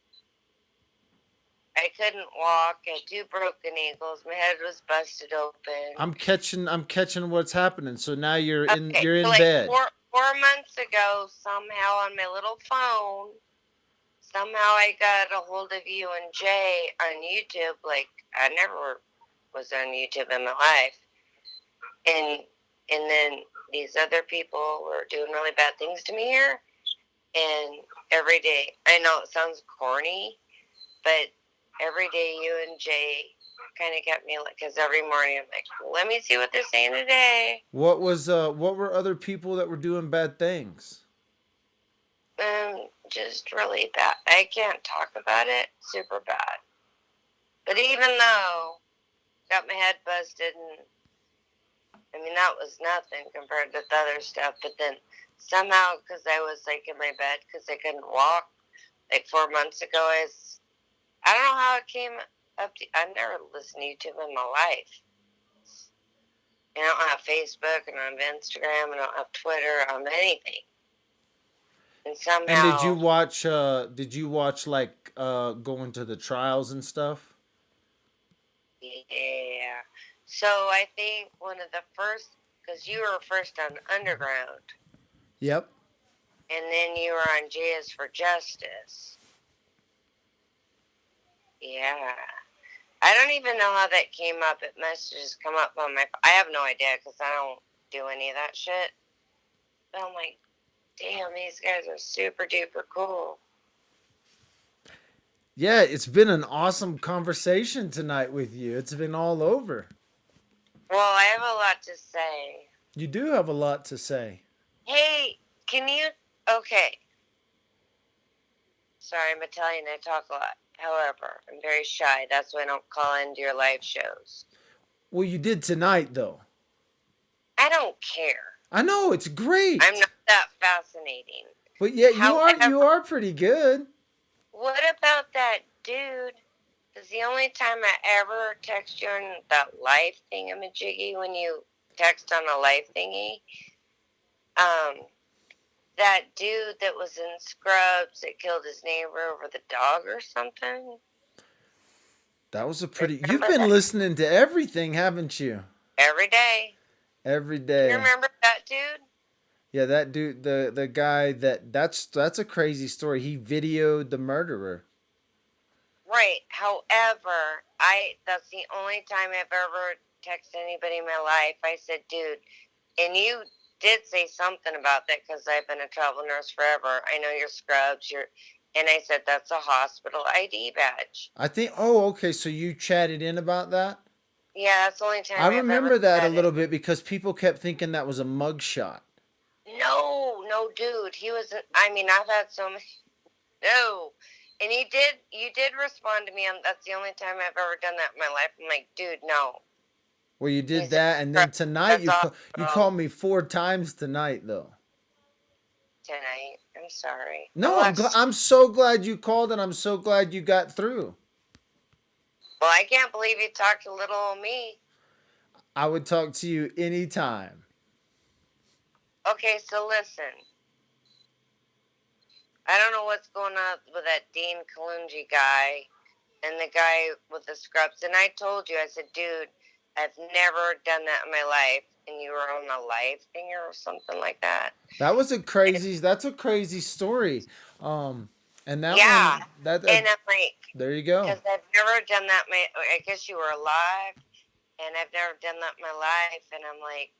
I couldn't walk. I had 2 broken ankles. My head was busted open. I'm catching what's happening. So now you're in Okay, you're so in like bed. 4 months ago, somehow on my little phone, somehow I got a hold of you and Jay on YouTube. Like I never was on YouTube in my life, and then these other people were doing really bad things to me here. And every day, I know it sounds corny, but every day you and Jay kind of kept me like, because every morning I'm like, let me see what they're saying today. What were other people that were doing bad things? Just really bad. I can't talk about it. Super bad. But even though got my head busted, and I mean that was nothing compared to the other stuff. But then somehow, because I was like in my bed because I couldn't walk, like 4 months ago, I don't know how it came up. I've never listened to YouTube in my life. I don't have Facebook, I don't have Instagram, I don't have Twitter, I don't have anything. And And did you somehow, watch like going to the trials and stuff? yeah. So I think one of the first, because you were first on Underground, Yep. and then you were on J is for Justice. Yeah. I don't even know how that came up. It must have just come up on my. I have no idea because I don't do any of that shit. But I'm like, damn, these guys are super duper cool. Yeah, it's been an awesome conversation tonight with you. It's been all over. Well, I have a lot to say. You do have a lot to say. Hey, can you? Okay. Sorry, I'm Italian. I talk a lot. However, I'm very shy. That's why I don't call into your live shows. Well, you did tonight, though. I don't care. I know it's I'm great, not that fascinating. but yeah, you are However, you are pretty good. what about that dude? Because the only time I ever text you on that live thingamajiggy when you text on a live thingy, that dude that was in Scrubs that killed his neighbor over the dog or something. That was a pretty. You've Remember been that? listening to everything, haven't you? Every day. Every You day. remember that dude? Yeah, that dude, the guy that's a crazy story. He videoed the murderer. Right. However, that's the only time I've ever texted anybody in my life. I said, dude, and you did say something about that because I've been a travel nurse forever. I know your Scrubs, and I said that's a hospital ID badge. I think. Oh, okay. So you chatted in about that. Yeah, that's the only I time I've ever remember that a said it. little bit because people kept thinking that was a mugshot. No, no, dude, he wasn't. I mean, I've had so many. No. And you did respond to me, and that's the only time I've ever done that in my life. I'm like, dude, no. Well, you He did said, that, and then tonight that's you called hospital me 4 times tonight, though. tonight. I'm sorry. I No, lost. I'm so glad you called, and I'm so glad you got through. Well, I can't believe you talked to little old me. I would talk to you anytime. Okay, so listen. I don't know what's going on with that Dean Kalungi guy and the guy with the scrubs. And I told you, I said, dude, I've never done that in my life. And you were on a live thing or something like that. That's a crazy story. And that Yeah. one that And I'm like, there you go. because I've never done that. I guess you were alive, and I've never done that in my life. And I'm like,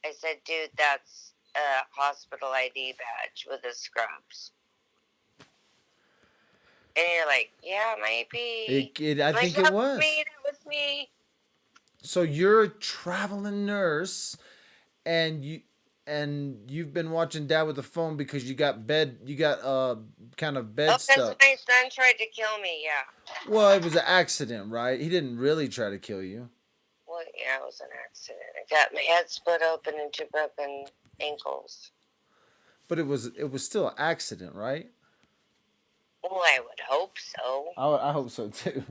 I said, dude, that's a hospital ID badge with the scrubs. And you're like, yeah, maybe. I I'm like, think it that was was. me. That was me. So you're a traveling nurse, and you've been watching Dad with the phone because you got kind of Oh, bed that's when stuck. my son tried to kill me. Yeah. Well, it was an accident, right? He didn't really try to kill you. Well, yeah, it was an accident. I got my head split open and 2 broken ankles. But it was still an accident, right? Well, I would hope so. I hope so too.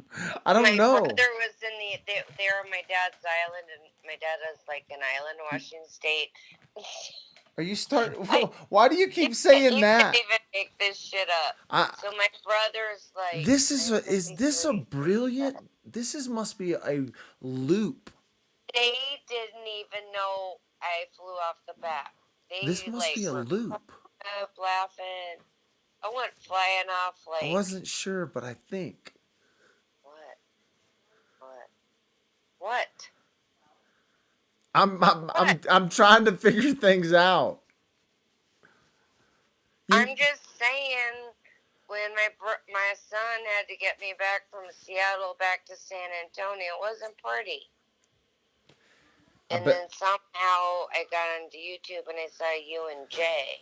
I don't My know. brother was in they were on my dad's island, and my dad has like an island in Washington State. Are you start? I Why do you you keep saying you can't that? even make this shit up. I So my brother's like, This is I'm is this a 53. brilliant? Must be a loop. They didn't even know I flew off the back. This They must like be a were loop. up laughing. I went flying off I like wasn't sure, but I think what? What? What? I'm I'm What? I'm I'm trying to figure things out. You I'm just saying. When my son had to get me back from Seattle back to San Antonio, it wasn't pretty. I And bet then somehow I got onto YouTube and I saw you and Jay.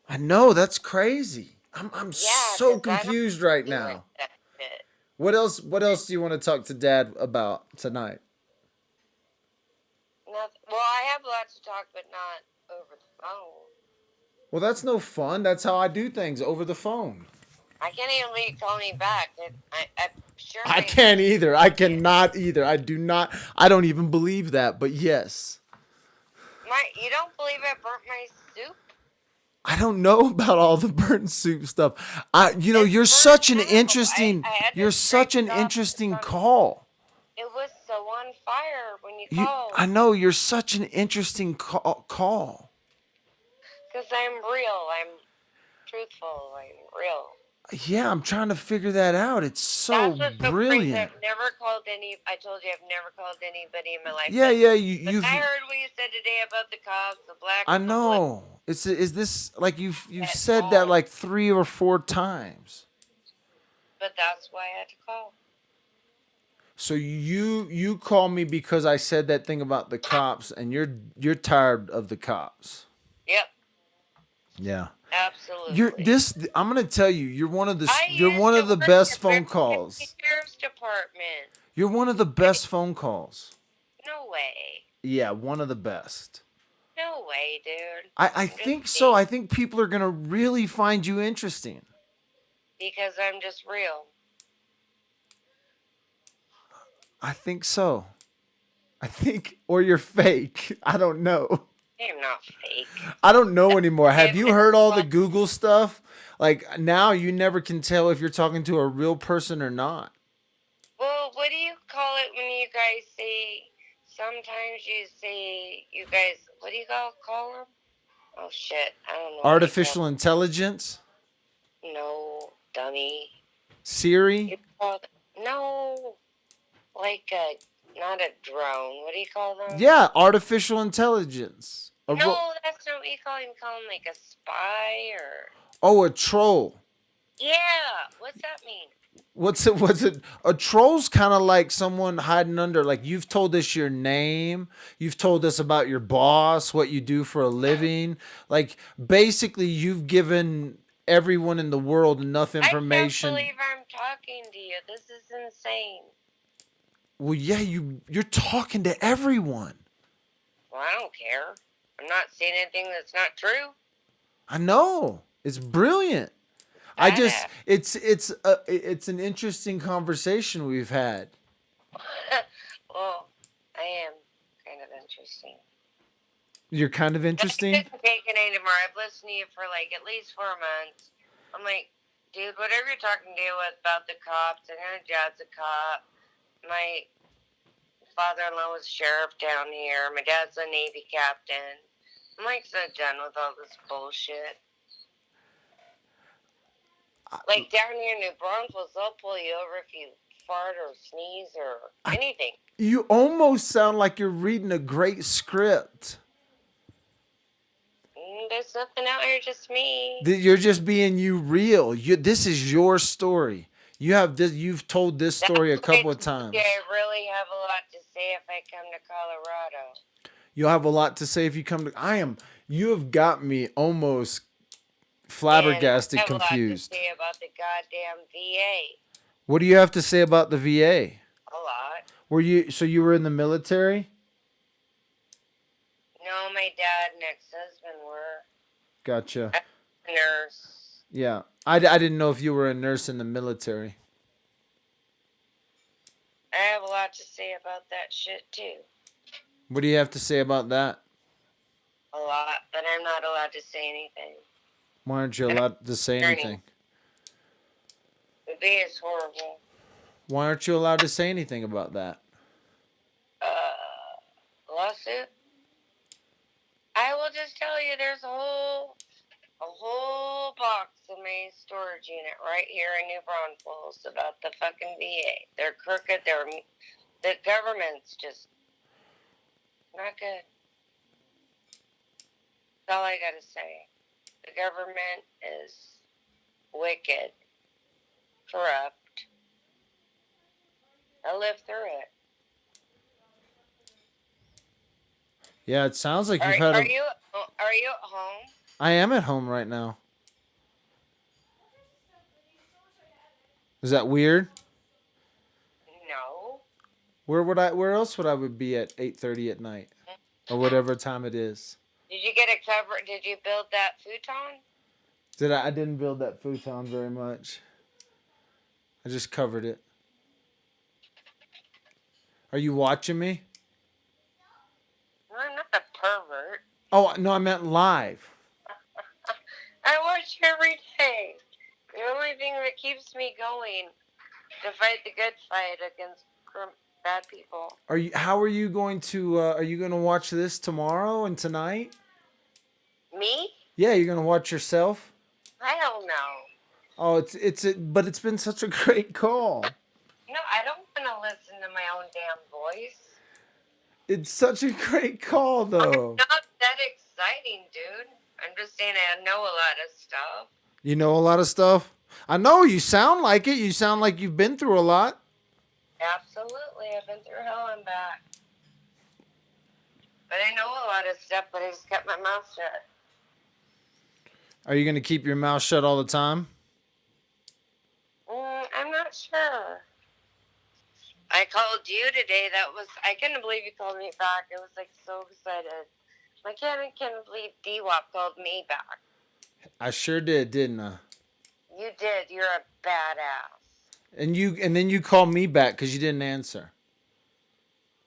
I know that's crazy. I'm Yeah, so because I don't confused right do it now. that shit. What else do you want to talk to Dad about tonight? Nothing. Well, I have lots to talk, but not over the phone. Well, that's no fun. That's how I do things over the phone. I can't even let you call me back. I'm sure I my can't either. I shit. cannot either. I do not. I don't even believe that. But yes. You don't believe I burnt my soup? I don't know about all the burnt soup stuff. It's You're burnt such an now. interesting. I had to You're scrape such an it off. interesting call. It was so on fire when you called. I know you're such an interesting call. Because I'm real. I'm truthful. I'm real. Yeah, I'm trying to figure that out. It's so That's what's so crazy. brilliant. I've never called I told you I've never called anybody in my life. Yeah, yeah. But You've. I heard what you said today about the cops, the black I and the blue. know. Is this like you've At said that all. like 3 or 4 times? But that's why I had to call. So you call me because I said that thing about the cops, and you're tired of the cops. Yep. Yeah. You're Absolutely. this. I'm gonna tell you. I You're used one to of the work best at phone Beverly calls. Sheriff's Department. You're one of the best phone calls. No way. Yeah, one of the best. No way, dude. I I'm just think so. me. I think people are gonna really find you interesting. Because I'm just real. I think so. Or you're fake. I don't know. I'm not fake. I don't know anymore. Have If you it's heard all the fun- Google stuff? Like now you never can tell if you're talking to a real person or not. Well, what do you call it when you guys say? Sometimes you say you guys. What do you call them? Oh shit! I don't know. What you Artificial intelligence? call. No, dummy. Siri? You call no, like a not a drone. What do you call them? Yeah, artificial intelligence. No, that's not what you call them. You call them like a spy or. Oh, a troll. Yeah, what's that mean? What's it? A troll's kind of like someone hiding under. Like you've told us your name, you've told us about your boss, what you do for a living. Like basically, you've given everyone in the world enough information. I can't believe I'm talking to you. This is insane. Well, yeah, you're talking to everyone. Well, I don't care. I'm not saying anything that's not true. I know. It's brilliant. It's an interesting conversation we've had. Well, I am kind of interesting. You're kind of interesting. I couldn't take it anymore. I've listened to you for like at least 4 months. I'm like, dude, whatever you're talking to about the cops, I know Dad's a cop. My father-in-law was sheriff down here. My dad's a Navy captain. I'm like so done with all this bullshit. Like down here in New Braunfels, they'll pull you over if you fart or sneeze or anything. You almost sound like you're reading a great script. There's nothing out here, just me. You're just being you real. This is your story. You have this. You've told this story a couple of times. I really have a lot to say if I come to Colorado. You'll have a lot to say if you come to. You have got me almost flabbergasted, confused. I have a lot to say about the goddamn VA. What do you have to say about the VA? A lot. You were in the military? No, my dad and ex-husband were. Gotcha. A nurse. Yeah. I didn't know if you were a nurse in the military. I have a lot to say about that shit, too. What do you have to say about that? a lot, but I'm not allowed to say anything. Why aren't you allowed to say anything? The VA is horrible. Why aren't you allowed to say anything about that? Lawsuit? I will just tell you, there's a whole box in my storage unit right here in New Braunfels about the fucking VA. They're crooked. The government's just not good. That's all I gotta say. The government is wicked, corrupt. I lived through it. Yeah, it sounds like you've had Are you at home? I am at home right now. Is that weird? No. Where else would I be at 8:30 at night? Or whatever time it is. Did you get a cover? Did you build that futon? I didn't build that futon very much. I just covered it. Are you watching me? No, I'm not a pervert. Oh, no, I meant live. I watch you every day. The only thing that keeps me going to fight the good fight against bad people. How are you going to watch this tomorrow and tonight? Me? Yeah, you're going to watch yourself? I don't know. Oh, but it's been such a great call. No, I don't want to listen to my own damn voice. It's such a great call, though. It's not that exciting, dude. I'm just saying I know a lot of stuff. You know a lot of stuff? I know, you sound like it. You sound like you've been through a lot. Absolutely. I've been through hell and back. But I know a lot of stuff, but I just kept my mouth shut. Are you going to keep your mouth shut all the time? I'm not sure. I called you today. I couldn't believe you called me back. I was like so excited. I can't believe D-Wop called me back. I sure did, didn't I? You did. You're a badass. And then you called me back because you didn't answer.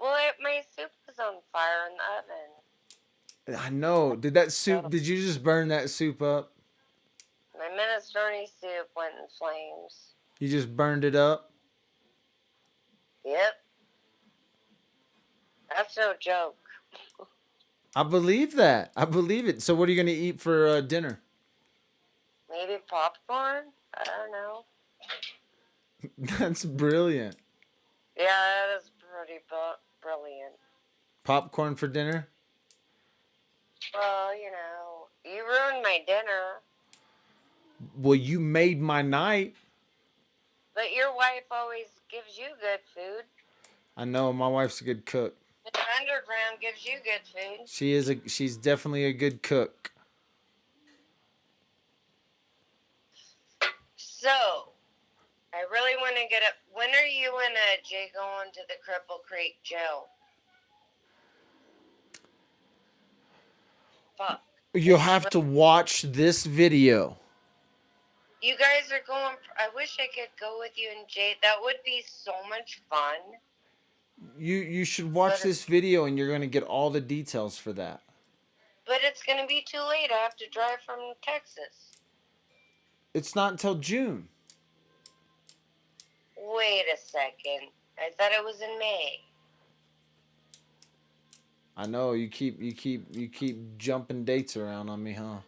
Well, my soup was on fire in the oven. I know. Did you just burn that soup up? My minestrone soup went in flames. You just burned it up? Yep. That's no joke. I believe that. I believe it. So what are you going to eat for dinner? Maybe popcorn? I don't know. That's brilliant. Yeah, that is pretty brilliant. Popcorn for dinner? Well, you ruined my dinner. Well, you made my night. But your wife always gives you good food. I know, my wife's a good cook. The underground gives you good food. She's definitely a good cook. So, I really want to get up. When are you and Jay going to the Cripple Creek jail? Fuck. You'll have to watch this video. You guys are going. I wish I could go with you and Jay. That would be so much fun. You should watch this video and you're going to get all the details for that. But it's going to be too late. I have to drive from Texas. It's not until June. Wait a second. I thought it was in May. I know you keep jumping dates around on me, huh?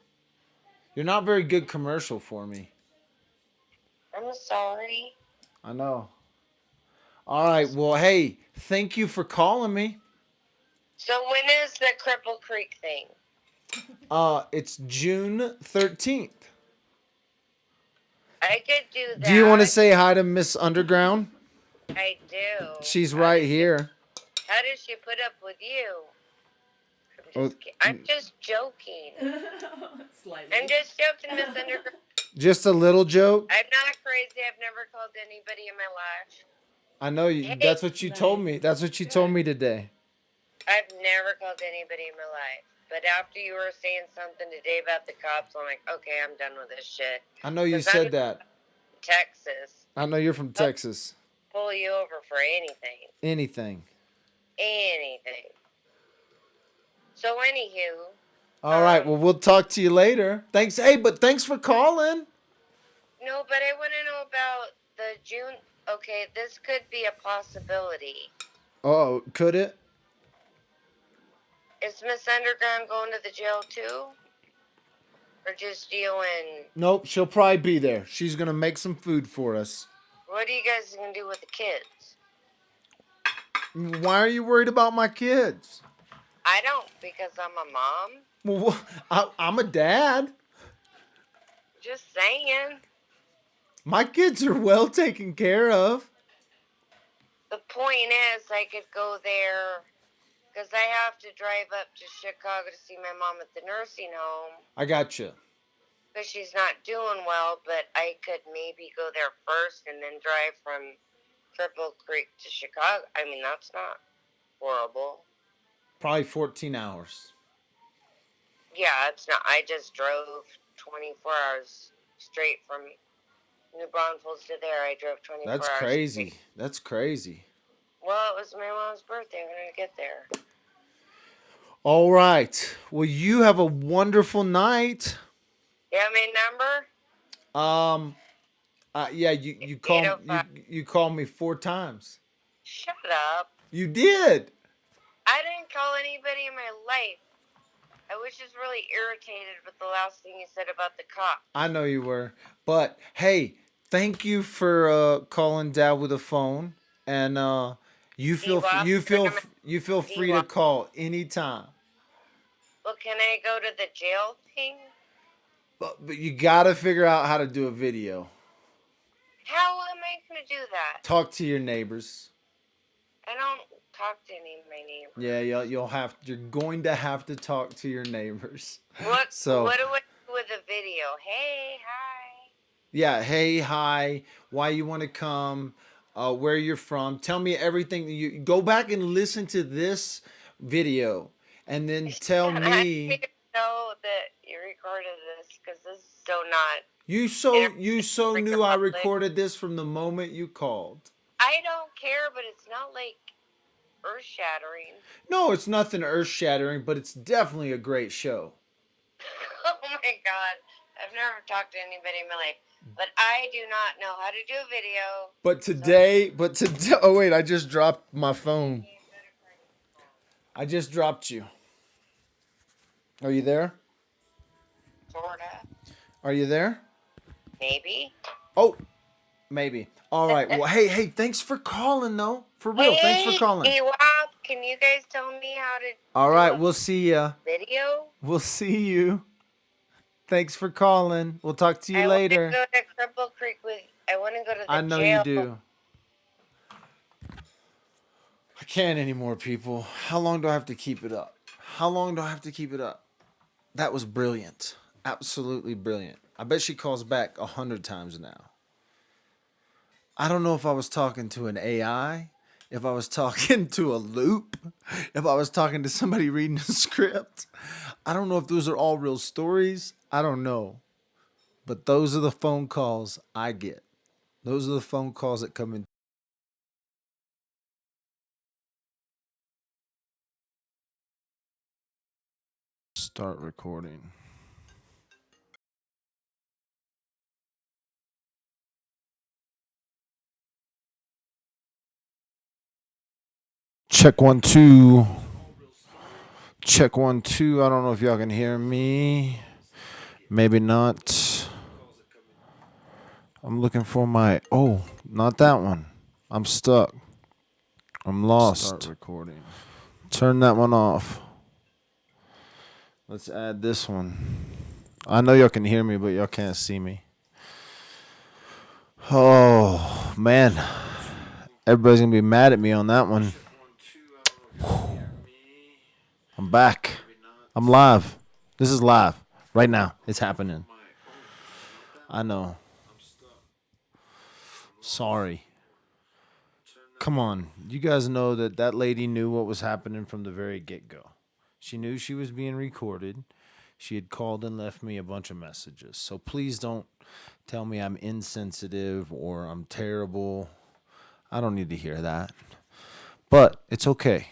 You're not very good commercial for me. I'm sorry. I know. All right. Well, hey, thank you for calling me. So when is the Cripple Creek thing? It's June 13th. I could do that. Do you want to say hi to Miss Underground? I do. She's right here. How does she put up with you? I'm just joking. Slightly. I'm just joking, Miss Underground. Just a little joke. I'm not crazy. I've never called anybody in my life. I know you. Hey. That's what you told me. That's what you told me today. I've never called anybody in my life. But after you were saying something today about the cops, I'm like, okay, I'm done with this shit. I know you said that. Texas. I know you're from Texas. Pull you over for anything. Anything. Anything. So anywho, All right. Well, we'll talk to you later. Thanks. Hey, but thanks for calling. No, but I want to know about the June. Okay, this could be a possibility. Oh, could it? Is Miss Underground going to the jail too? Or just you and... Nope, she'll probably be there. She's going to make some food for us. What are you guys going to do with the kids? Why are you worried about my kids? I don't, because I'm a mom. Well, I'm a dad. Just saying. My kids are well taken care of. The point is, I could go there because I have to drive up to Chicago to see my mom at the nursing home. I got you. Because she's not doing well, but I could maybe go there first and then drive from Cripple Creek to Chicago. I mean, that's not horrible. Probably 14 hours. Yeah, it's not. I just drove 24 hours straight from New Braunfels to there. I drove 24 hours. That's crazy. Straight. That's crazy. Well, it was my mom's birthday when I get there. All right. Well, you have a wonderful night. You have my number? Yeah, you called me 4 times. Shut up. You did. I didn't call anybody in my life. I was just really irritated with the last thing you said about the cop. I know you were. But hey, thank you for calling Dad with a phone, and you feel free to call anytime. Well, can I go to the jail thing? But you gotta figure out how to do a video. How am I gonna do that? Talk to your neighbors. I don't talk to any of my neighbors. Yeah, you're going to have to talk to your neighbors. What do I do with a video? Hey, hi. Yeah, hey, hi. Why you want to come? Where you're from? Tell me everything. You go back and listen to this video, and then tell me. I didn't know that you recorded this because this is so not. You so knew I recorded this from the moment you called. I don't care, but it's not like earth-shattering. No, it's nothing earth-shattering, but it's definitely a great show. Oh my God. I've never talked to anybody in my life, but I do not know how to do a video. But today, oh wait, I just dropped my phone. I just dropped you. Are you there? Sorta. Are you there? Maybe. Oh, maybe. All right. Well, hey, thanks for calling, though. For real, thanks for calling. Hey, Wop, can you guys tell me how to All right, we'll see ya. Video? We'll see you. Thanks for calling. We'll talk to you later. I want to go to Cripple Creek I want to go to the jail. I know you do. I can't anymore, people. How long do I have to keep it up? That was brilliant. Absolutely brilliant. I bet she calls back 100 times now. I don't know if I was talking to an AI, if I was talking to a loop, if I was talking to somebody reading a script. I don't know if those are all real stories. I don't know. But those are the phone calls I get. Those are the phone calls that come in. Start recording. Check 1 2. Check 1 2. I don't know if y'all can hear me. Maybe not. I'm looking for my. Oh, not that one. I'm stuck. I'm lost. Start recording. Turn that one off. Let's add this one. I know y'all can hear me, but y'all can't see me. Oh, man. Everybody's going to be mad at me on that one. I'm back. I'm live. This is live. Right now. It's happening. I know. Sorry. Come on. You guys know that lady knew what was happening from the very get-go. She knew she was being recorded. She had called and left me a bunch of messages. So please don't tell me I'm insensitive or I'm terrible. I don't need to hear that. But it's okay.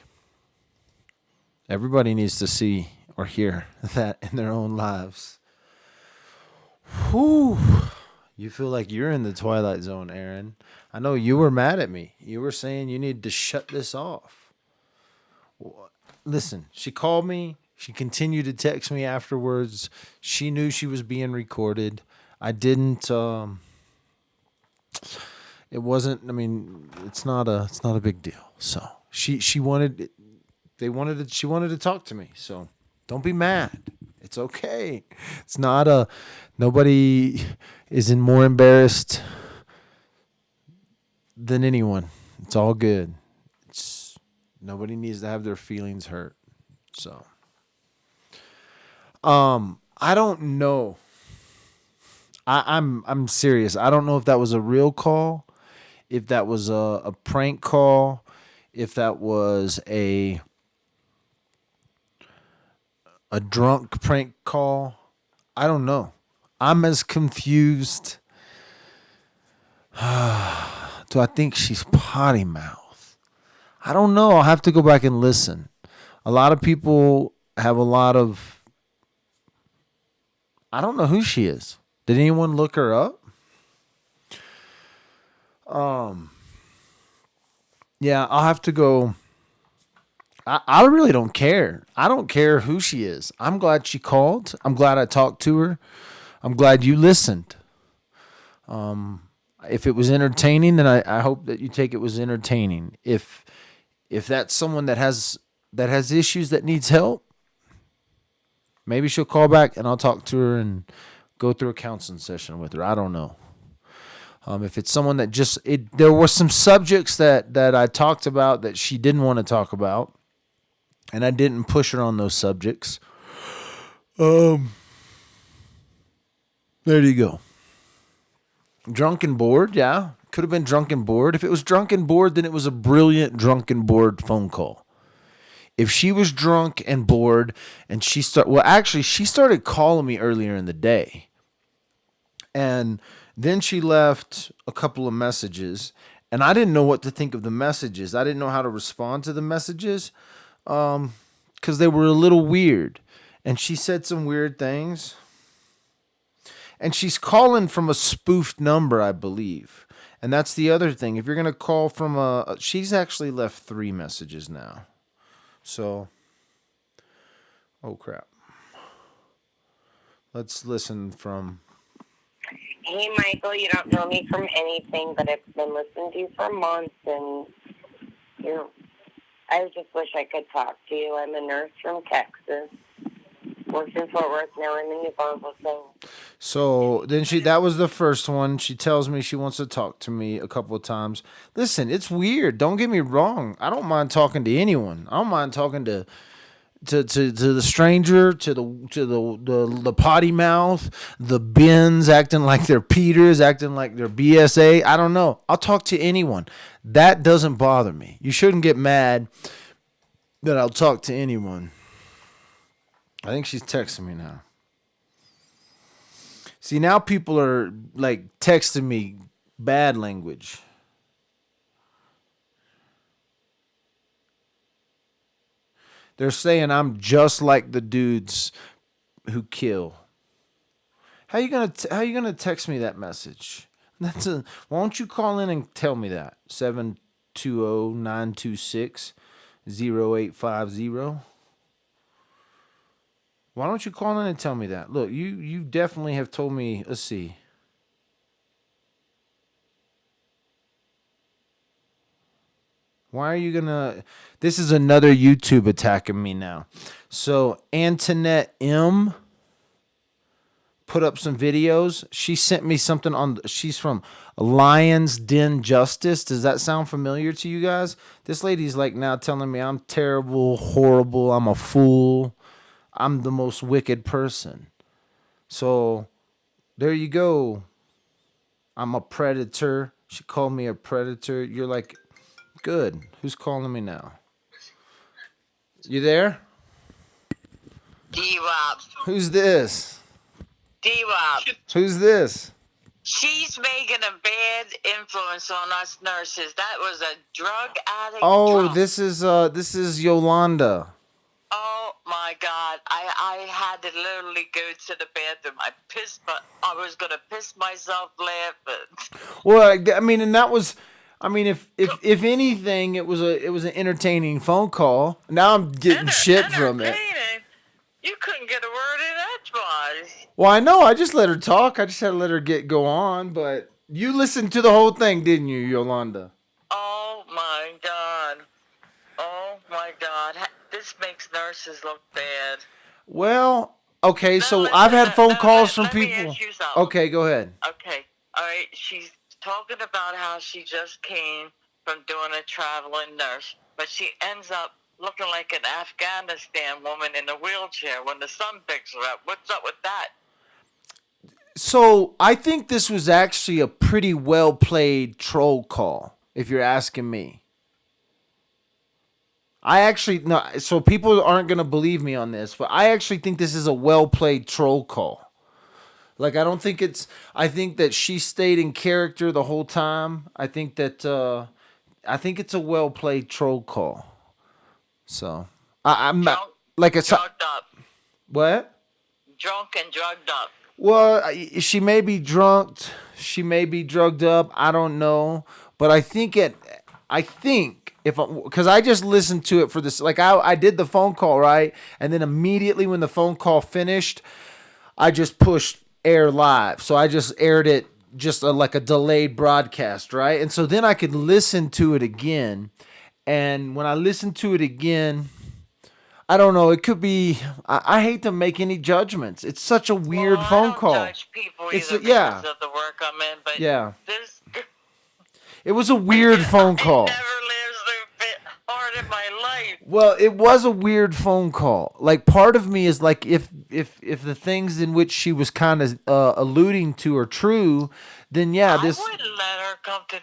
Everybody needs to see or hear that in their own lives. Whew. You feel like you're in the Twilight Zone, Aaron. I know you were mad at me. You were saying you need to shut this off. Listen, she called me. She continued to text me afterwards. She knew she was being recorded. I didn't. It wasn't. I mean, it's not a big deal. So she wanted. She wanted to talk to me. So don't be mad. It's okay. It's not a. Nobody is more embarrassed than anyone. It's all good. Nobody needs to have their feelings hurt. So, I don't know. I'm serious. I don't know if that was a real call, if that was a prank call, if that was a drunk prank call. I don't know. I'm as confused. Do I think she's potty mouth? I don't know. I'll have to go back and listen. A lot of people have a lot of. I don't know who she is. Did anyone look her up? Yeah, I'll have to go. I really don't care. I don't care who she is. I'm glad she called. I'm glad I talked to her. I'm glad you listened. If it was entertaining, then I hope that you take it was entertaining. If that's someone that has issues that needs help, maybe she'll call back and I'll talk to her and go through a counseling session with her. I don't know. If it's someone that there were some subjects that I talked about that she didn't want to talk about, and I didn't push her on those subjects. There you go. Drunk and bored, yeah. Could have been drunk and bored. If it was drunk and bored, then it was a brilliant drunk and bored phone call. If she was drunk and bored and she started calling me earlier in the day. And then she left a couple of messages, and I didn't know what to think of the messages. I didn't know how to respond to the messages because they were a little weird. And she said some weird things. And she's calling from a spoofed number, I believe. And that's the other thing. If you're going to call from she's actually left 3 messages now. So, oh crap. Let's listen from. Hey, Michael, you don't know me from anything, but I've been listening to you for months, and I just wish I could talk to you. I'm a nurse from Texas. Works in Fort Worth, now I'm in New Barbados. So then that was the first one. She tells me she wants to talk to me a couple of times. Listen, it's weird. Don't get me wrong. I don't mind talking to anyone. I don't mind talking to the stranger, to the potty mouth, the Bens acting like they're Peters, acting like they're BSA. I don't know. I'll talk to anyone. That doesn't bother me. You shouldn't get mad that I'll talk to anyone. I think she's texting me now. See, now people are like texting me bad language. They're saying I'm just like the dudes who kill. How you gonna text me that message? Why don't you call in and tell me that? 720-926-0850. Why don't you call in and tell me that? Look, you definitely have told me. Let's see. Why are you gonna? This is another YouTube attacking me now. So Antoinette M put up some videos. She sent me something she's from Lions Den Justice. Does that sound familiar to you guys? This lady's like now telling me I'm terrible, horrible, I'm a fool. I'm the most wicked person. So there you go. I'm a predator. She called me a predator. You're like, good. Who's calling me now? You there? D-Wop. Who's this? D-Wop. Who's this? She's making a bad influence on us nurses. That was a drug addict. Oh, drunk. this is Yolanda. Oh my God. I had to literally go to the bathroom. I was going to piss myself laughing. Well, I mean, and that was, I mean, if anything, it was an entertaining phone call. Now I'm getting shit from it. You couldn't get a word in edgewise. Well, I know. I just let her talk. I just had to let her go on. But you listened to the whole thing, didn't you, Yolanda? Oh my God. Oh my God. This makes nurses look bad. Well, okay. No, So listen, I've had phone calls from let me people. ask you something. Okay, go ahead. Okay. All right. She's talking about how she just came from doing a traveling nurse, but she ends up looking like an Afghanistan woman in a wheelchair when the sun picks her up. What's up with that? So I think this was actually a pretty well played troll call, if you're asking me. I actually no. So people aren't gonna believe me on this, but I actually think this is a well played troll call. Like I don't think it's. I think that she stayed in character the whole time. I think that. I think it's a well played troll call. So I'm Drunk, not like a drugged up. what? Drunk and drugged up. Well, she may be drunk. She may be drugged up. I don't know, but I think if because I just listened to it for this. Like I did the phone call right, and then immediately when the phone call finished, I just pushed air live. So I just aired it just like a delayed broadcast, right? And so then I could listen to it again. And when I listened to it again, I don't know. It could be. I hate to make any judgments. It's such a weird phone call. I don't judge people It's either yeah. because of the work I'm in, but Yeah. this. It was a weird phone call. It never lives so hard in my life. Well, it was a weird phone call. Like part of me is like, if the things in which she was kind of alluding to are true, then yeah, this. I wouldn't let her come to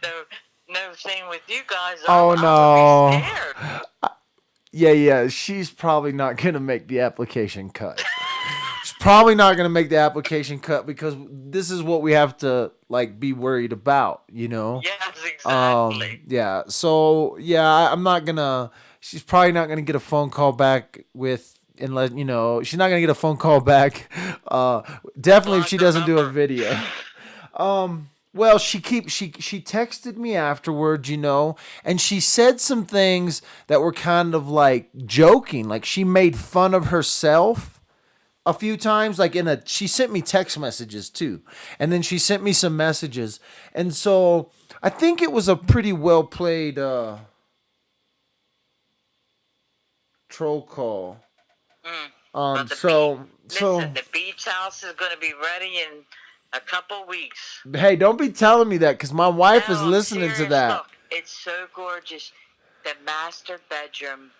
no thing with you guys. Oh I would be no. scared. Yeah. She's probably not gonna make the application cut. She's probably not gonna make the application cut because this is what we have to like be worried about, you know. Yes, exactly. Yeah. So yeah, I'm not gonna. She's probably not gonna get a phone call back with, unless she's not gonna get a phone call back. Definitely if she doesn't do a video. Well, she texted me afterwards, and she said some things that were kind of like joking. Like she made fun of herself a few times. Like she sent me text messages too. And then she sent me some messages. And so I think it was a pretty well played troll call. Listen, the beach house is going to be ready in a couple weeks. Hey, don't be telling me that because my wife is listening to that. Look, it's so gorgeous. The master bedroom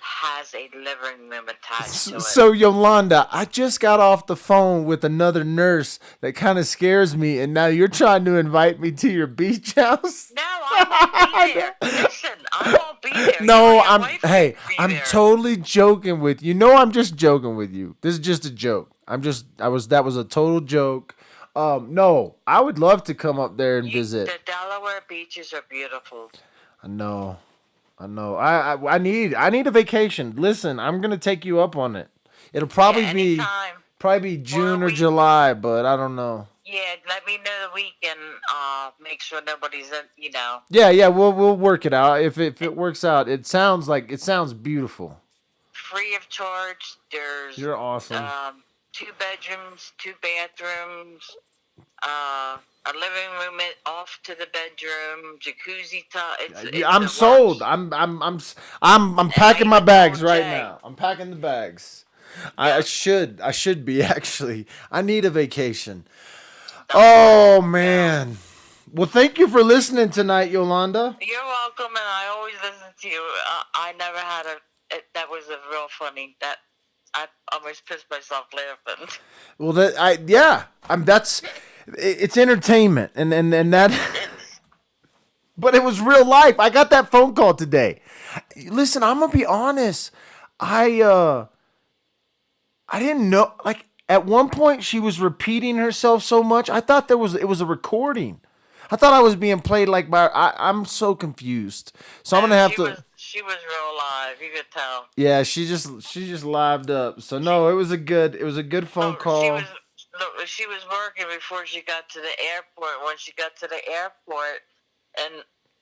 has a living room attached to it. So, Yolanda, I just got off the phone with another nurse that kind of scares me, and now you're trying to invite me to your beach house? No, I won't be there. Listen, I won't be there. No, I'm totally joking with you. No, I'm just joking with you. This is just a joke. That was a total joke. No, I would love to come up there and visit. The Delaware beaches are beautiful. I know. I need a vacation. Listen, I'm gonna take you up on it. It'll probably be June or July, but I don't know. Yeah, let me know the week and make sure nobody's Yeah, we'll work it out. If it works out, it sounds beautiful. Free of charge. You're awesome. 2 bedrooms, 2 bathrooms, a living room off to the bedroom, jacuzzi tub. I'm sold. I'm packing my bags right now. I'm packing the bags. Yeah. I should be actually. I need a vacation. Oh man. Well, thank you for listening tonight, Yolanda. You're welcome, and I always listen to you. I never had that was a real funny that. I almost pissed myself laughing. Well, it's entertainment, and that. But it was real life. I got that phone call today. Listen, I'm gonna be honest. I didn't know. Like at one point, she was repeating herself so much. I thought it was a recording. I thought I was being played like by. I'm so confused. So I'm gonna have to. She was real live. You could tell. Yeah, she just lived up. So no, it was a good phone call. She was working before she got to the airport. When she got to the airport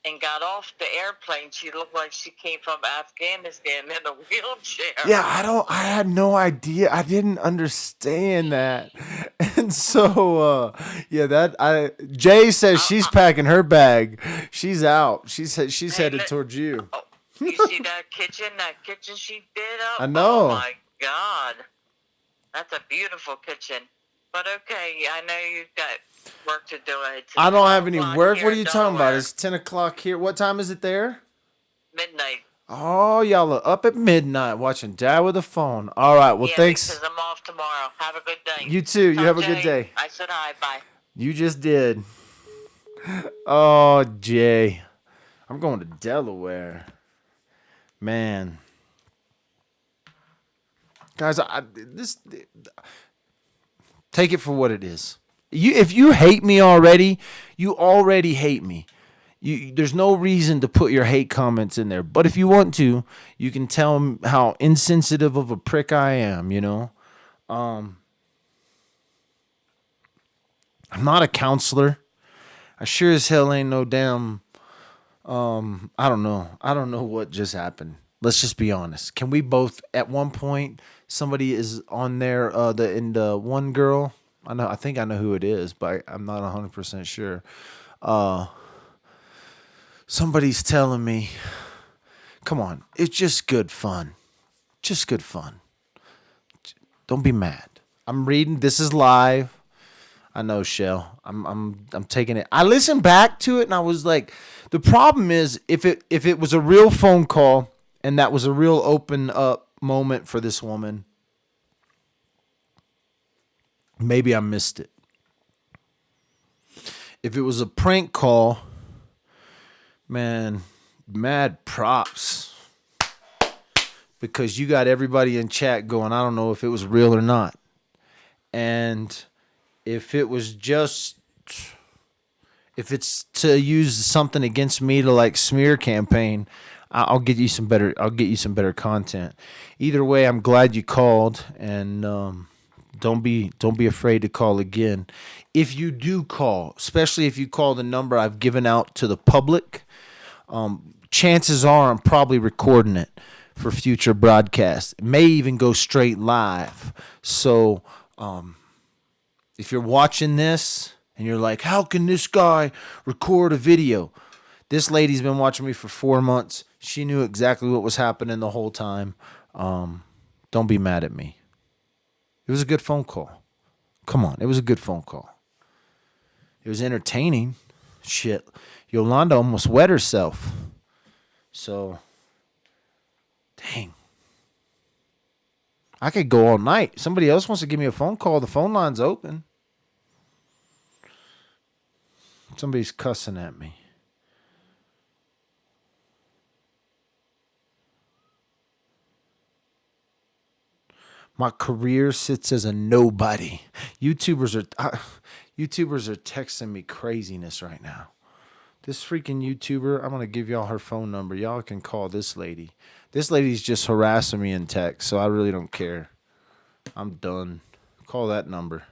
and got off the airplane, she looked like she came from Afghanistan in a wheelchair. Yeah, I had no idea. I didn't understand that. And so Jay says she's packing her bag. She's out. She's headed towards you. Oh, you see that kitchen she did up? I know. Oh my God. That's a beautiful kitchen. But okay, I know you've got work to do. I don't have any work. What are you talking about? It's 10 o'clock here. What time is it there? Midnight. Oh, y'all are up at midnight watching Dad with a phone. All right. Well, thanks. Because I'm off tomorrow. Have a good day. You too. You have a good day. I said hi. Bye. You just did. Oh, Jay. I'm going to Delaware. Man. Guys, take it for what it is. If you hate me already, you already hate me. There's no reason to put your hate comments in there. But if you want to, you can tell them how insensitive of a prick I am, you know. I'm not a counselor. I sure as hell ain't no damn, I don't know. I don't know what just happened. Let's just be honest. Can we both, at one point, somebody is on there, the one girl, I think I know who it is, but I'm not 100% sure. Somebody's telling me, come on, it's just good fun. Just good fun. Don't be mad. I'm reading. This is live. I know, Shell. I'm taking it. I listened back to it and I was like, the problem is if it was a real phone call and that was a real open up moment for this woman, maybe I missed it. If it was a prank call, man, mad props. Because you got everybody in chat going, I don't know if it was real or not. And if it was just, if it's to use something against me to like smear campaign, I'll get you some better content. Either way, I'm glad you called, and don't be afraid to call again. If you do call, especially if you call the number I've given out to the public, chances are I'm probably recording it for future broadcasts. It may even go straight live. So if you're watching this and you're like, how can this guy record a video? This lady's been watching me for 4 months. She knew exactly what was happening the whole time. Don't be mad at me. It was a good phone call. Come on, it was a good phone call. It was entertaining. Shit, Yolanda almost wet herself. So, dang. I could go all night. Somebody else wants to give me a phone call. The phone line's open. Somebody's cussing at me. My career sits as a nobody. YouTubers are texting me craziness right now. This freaking YouTuber, I'm going to give y'all her phone number. Y'all can call this lady. This lady's just harassing me in text, so I really don't care. I'm done. Call that number.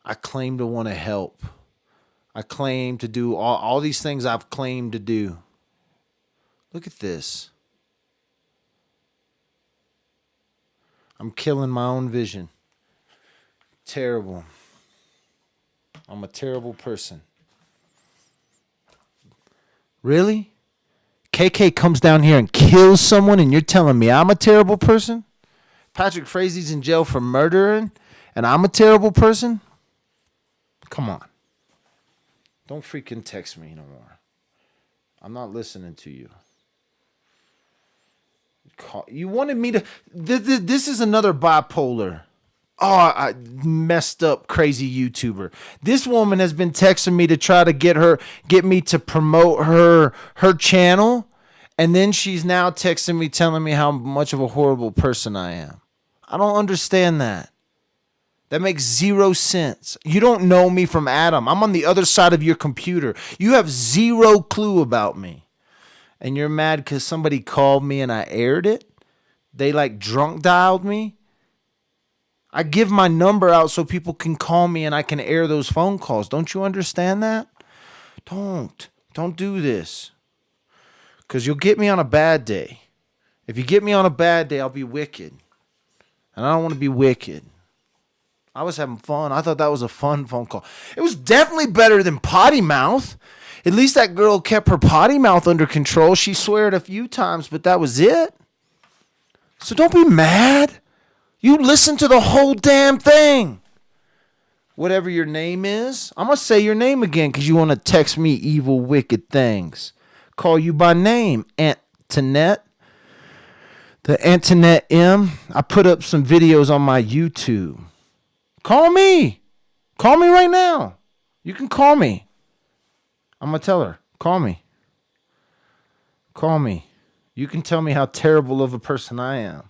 I claim to want to help. I claim to do all these things I've claimed to do. Look at this. I'm killing my own vision. Terrible. I'm a terrible person. Really? KK comes down here and kills someone and you're telling me I'm a terrible person? Patrick Frazie's in jail for murdering and I'm a terrible person? Come on. Don't freaking text me no more. I'm not listening to you. You wanted me to... This is another bipolar. I messed up crazy YouTuber. This woman has been texting me to try to get me to promote her channel, and then she's now texting me telling me how much of a horrible person I am. I don't understand that. That makes 0 sense. You don't know me from Adam. I'm on the other side of your computer. You have 0 clue about me. And you're mad because somebody called me and I aired it? They like drunk dialed me? I give my number out so people can call me and I can air those phone calls. Don't you understand that? Don't do this. Because you'll get me on a bad day. If you get me on a bad day, I'll be wicked. And I don't want to be wicked. I was having fun. I thought that was a fun phone call. It was definitely better than potty mouth. At least that girl kept her potty mouth under control. She swore a few times, but that was it. So don't be mad. You listen to the whole damn thing. Whatever your name is. I'm going to say your name again because you want to text me evil, wicked things. Call you by name, Antoinette. The Antoinette M. I put up some videos on my YouTube. Call me. Call me right now. You can call me. I'm going to tell her. Call me. Call me. You can tell me how terrible of a person I am.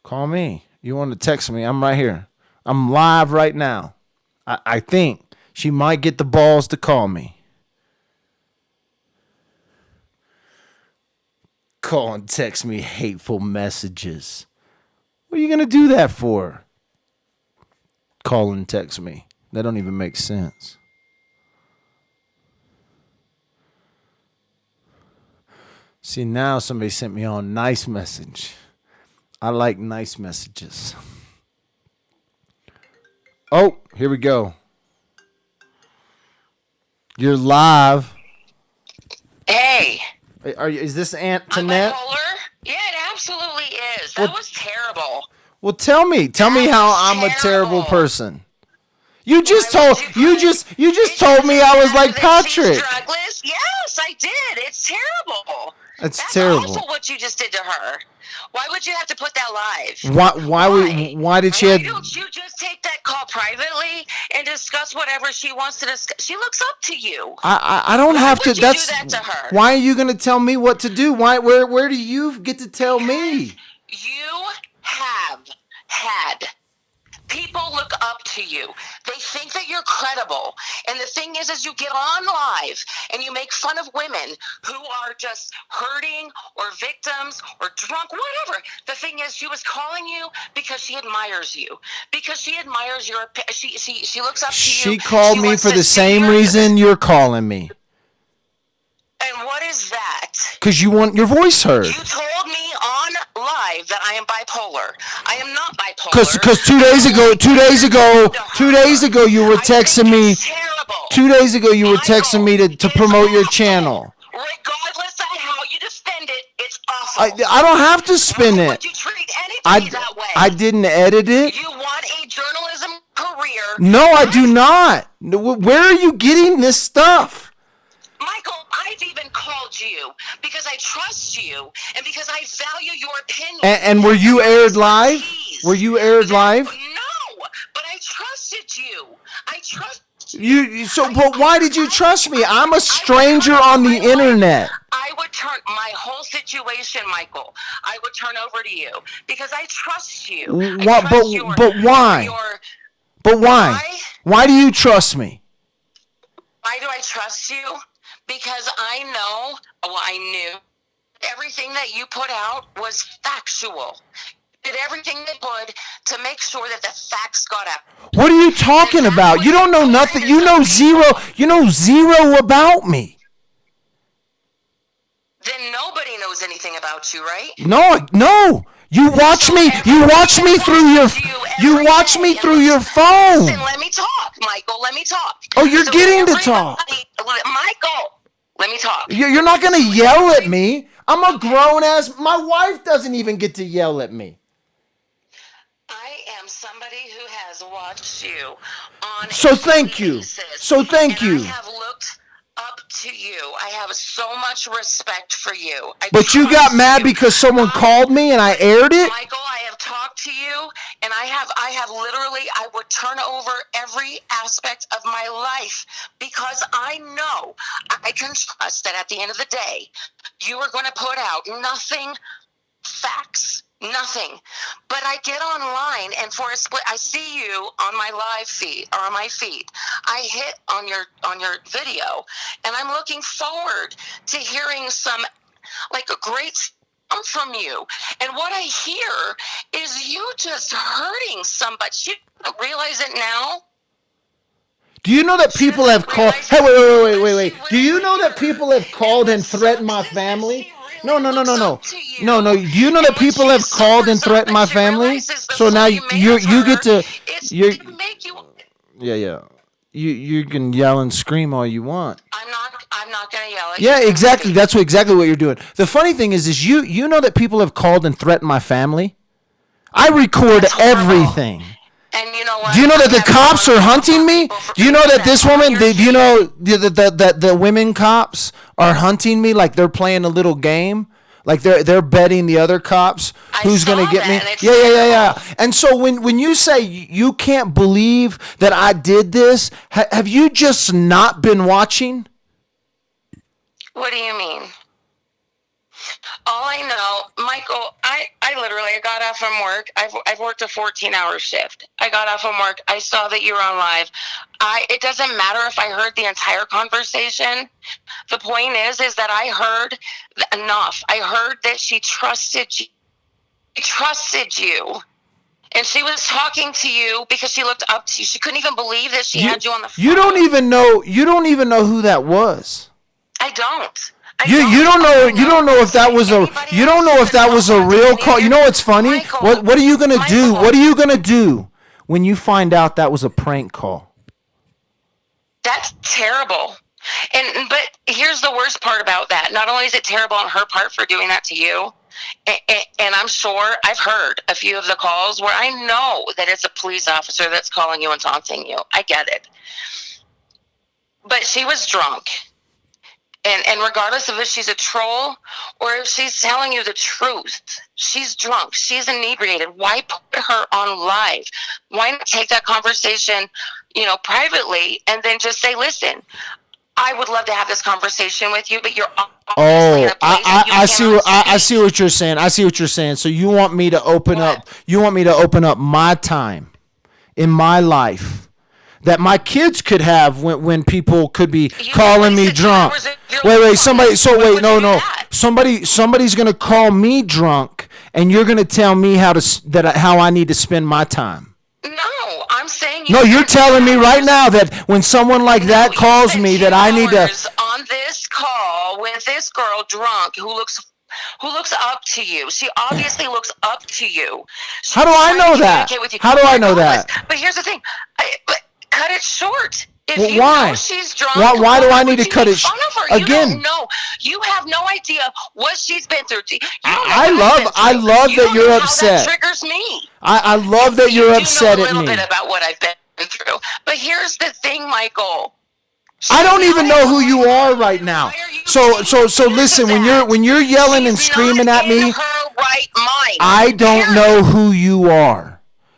Call me. You want to text me? I'm right here. I'm live right now. I think she might get the balls to call me. Call and text me hateful messages. What are you going to do that for? Call and text me. That don't even make sense. See, now somebody sent me on nice message. I like nice messages. Oh, here we go. You're live. Hey. Is this Antoinette? Bipolar? Yeah, it absolutely is. That was terrible. Well, tell me how I'm a terrible person. You just told me I was like Patrick. Drugless? Yes, I did. It's terrible. That's terrible. Awful what you just did to her. Why would you have to put that live? Why did she? Why don't you just take that call privately and discuss whatever she wants to discuss? She looks up to you. I don't have to. Do that to her? Why are you going to tell me what to do? Where do you get to tell me? You have had people look up to you. They think that you're credible. And the thing is you get on live and you make fun of women who are just hurting or victims or drunk, whatever. The thing is, she was calling you because she admires you. Because she admires your, she looks up to you. She called me for the same reason you're calling me. And what is that? Because you want your voice heard. You told me on live that I am bipolar. I am not bipolar. Because 2 days ago, you were texting me. 2 days ago, you were texting me to promote your channel. Regardless of how you defend it, it's awful. I don't have to spin it. You treat anybody that way. I didn't edit it. You want a journalism career? No, I do not. Where are you getting this stuff? Michael, I've even called you because I trust you and because I value your opinion. And were you aired live? Were you aired live? No, but I trusted you. I trust you. But why did you trust me? I'm a stranger on the internet. I would turn my whole situation, Michael. I would turn over to you because I trust you. But why? But why? Why do you trust me? Why do I trust you? Because I knew everything that you put out was factual. Did everything they could to make sure that the facts got out. What are you talking about? You don't know nothing. You know zero about me. Then nobody knows anything about you, right? No. You watch me through your phone. Listen, let me talk, Michael. Let me talk. Oh, you're getting to talk. Michael, let me talk. You're not going to yell at me. I'm a grown-ass. My wife doesn't even get to yell at me. I am somebody who has watched you on So thank you. I have looked up to you. I have so much respect for you. But you got mad because someone called me and I aired it? Michael, I have talked to you and I have literally, I would turn over every aspect of my life because I know I can trust that at the end of the day, you are going to put out nothing facts, Nothing. But I get online, and for a split, I see you on my live feed or on my feed. I hit on your video, and I'm looking forward to hearing some like a great from you. And what I hear is you just hurting somebody. You don't realize it now. Do you know that people have called? Hey, wait. Do you know that people have called and threatened my family? No. Do you know that people have called and threatened my family? So now you get to yeah. You can yell and scream all you want. I'm not gonna yell at you. Yeah, exactly. That's exactly what you're doing. The funny thing is you know that people have called and threatened my family. I record everything. And you know what? Do you know that the cops are hunting me? Do you know that this woman? Do you know that the women cops are hunting me? Like they're playing a little game. Like they're betting the other cops who's gonna get me. Yeah. And so when you say you can't believe that I did this, have you just not been watching? What do you mean? All I know, Michael, I literally got off from work. I've worked a 14-hour shift. I got off from work. I saw that you were on live. It doesn't matter if I heard the entire conversation. The point is that I heard enough. I heard that she trusted you. And she was talking to you because she looked up to you. She couldn't even believe that she had you on the phone. You don't even know who that was. I don't. You don't know if that was a real call. You know what's funny? Michael, what are you gonna do? What are you gonna do when you find out that was a prank call? That's terrible. But here's the worst part about that. Not only is it terrible on her part for doing that to you, and I'm sure I've heard a few of the calls where I know that it's a police officer that's calling you and taunting you. I get it. But she was drunk. And regardless of if she's a troll or if she's telling you the truth, she's drunk. She's inebriated. Why put her on live? Why not take that conversation, privately and then just say, listen, I would love to have this conversation with you, but you're obviously in a place I see what you're saying. I see what you're saying. So you want me to open up my time in my life that my kids could have when people could be calling me drunk. Wait, somebody's gonna call me drunk, and you're gonna tell me how I need to spend my time. No, I'm saying. You're telling me right now that when someone like that calls me, that I need to. On this call with this girl drunk who looks up to you. She obviously looks up to you. How do I know that? How do I know that? But here's the thing. Cut it short. Why? Know she's drunk, why do I need to cut it short? Again, you don't know. You have no idea what she's been through. I love that you're upset. That triggers me. I love that you're upset at me. I know a little bit about what I've been through. But here's the thing, Michael. I don't even know who you are right now. So listen, when you're yelling and screaming at me, I don't know who you are.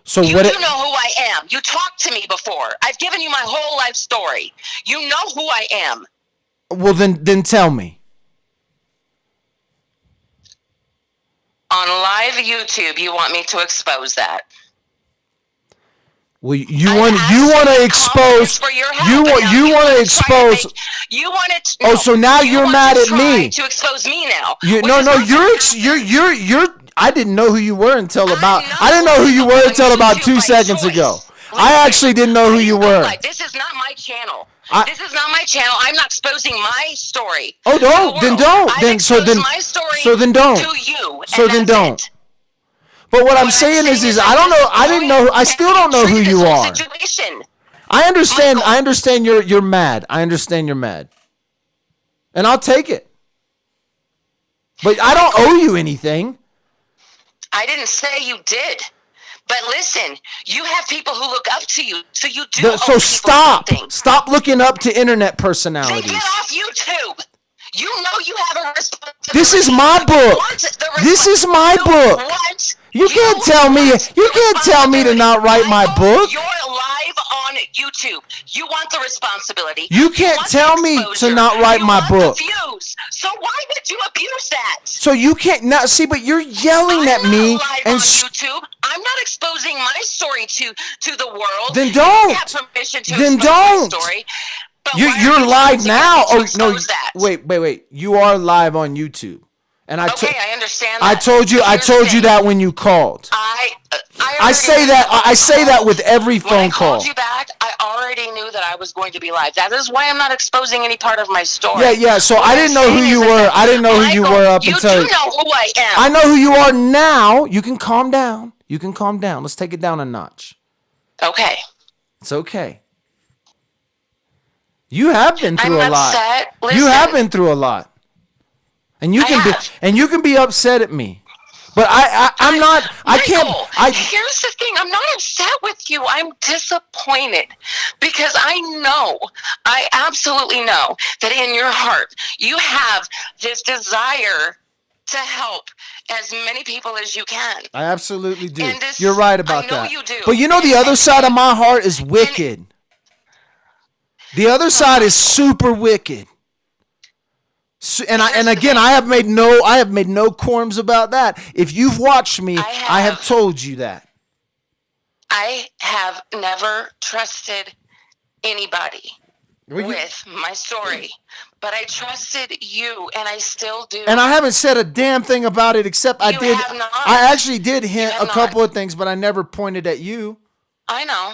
So you do know who I am. You talked to me before. I've given you my whole life story. You know who I am. Well, then tell me. On live YouTube, you want me to expose that? Well, you want to expose. You wanted. So now you're mad at me. To expose me now. You're. I didn't know who you were until about 2 seconds ago. I actually didn't know who you were. This is not my channel. This is not my channel. I'm not exposing my story. Oh, don't. Then don't. My story so then don't. To you. So then don't. It. But what I'm saying is I don't know. I didn't know. I still don't know who you are. I understand. I understand you're mad. I understand you're mad. And I'll take it. But I don't owe you anything. I didn't say you did. But listen, you have people who look up to you, so you do. So stop looking up to internet personalities. Then get off YouTube. You know you have a responsibility. This is my book. This is my book. You can't tell me to not write my book. You're live on YouTube. You want the responsibility. You can't tell me to not write my book. The views. So why would you abuse that? So you can't now see, but you're yelling at me live and on YouTube. I'm not exposing my story to the world. Then You don't. have permission to Then expose don't. my story. But you're why are you live using now. me to Oh no! expose that? Wait! You are live on YouTube, and I I understand. I That. told you. I Here's the told you thing. that when you called. I say that with every phone when I call. called you back, I already knew that I was going to be live. That is why I'm not exposing any part of my story. Yeah. So What I I'm didn't know who saying you is were. that, I didn't know who you Michael, were up you until. do know who I am. I know who you are now. You can calm down. Let's take it down a notch. Okay. It's okay. You have been through I'm a lot. upset. You have Listen. been through a lot, and you I can have. you can be upset at me, but I'm not. I can't. Michael, here's the thing. I'm not upset with you. I'm disappointed because I absolutely know that in your heart you have this desire to help as many people as you can. I absolutely do. And this- You're right about I know that. you do. But you know the other side of my heart is wicked. The other side is super wicked. And again, I have made no qualms about that. If you've watched me, I have told you that. I have never trusted anybody with my story, but I trusted you, and I still do. And I haven't said a damn thing about it except I did. have not. I actually did hint have a couple not. of things, but I never pointed at you. I know.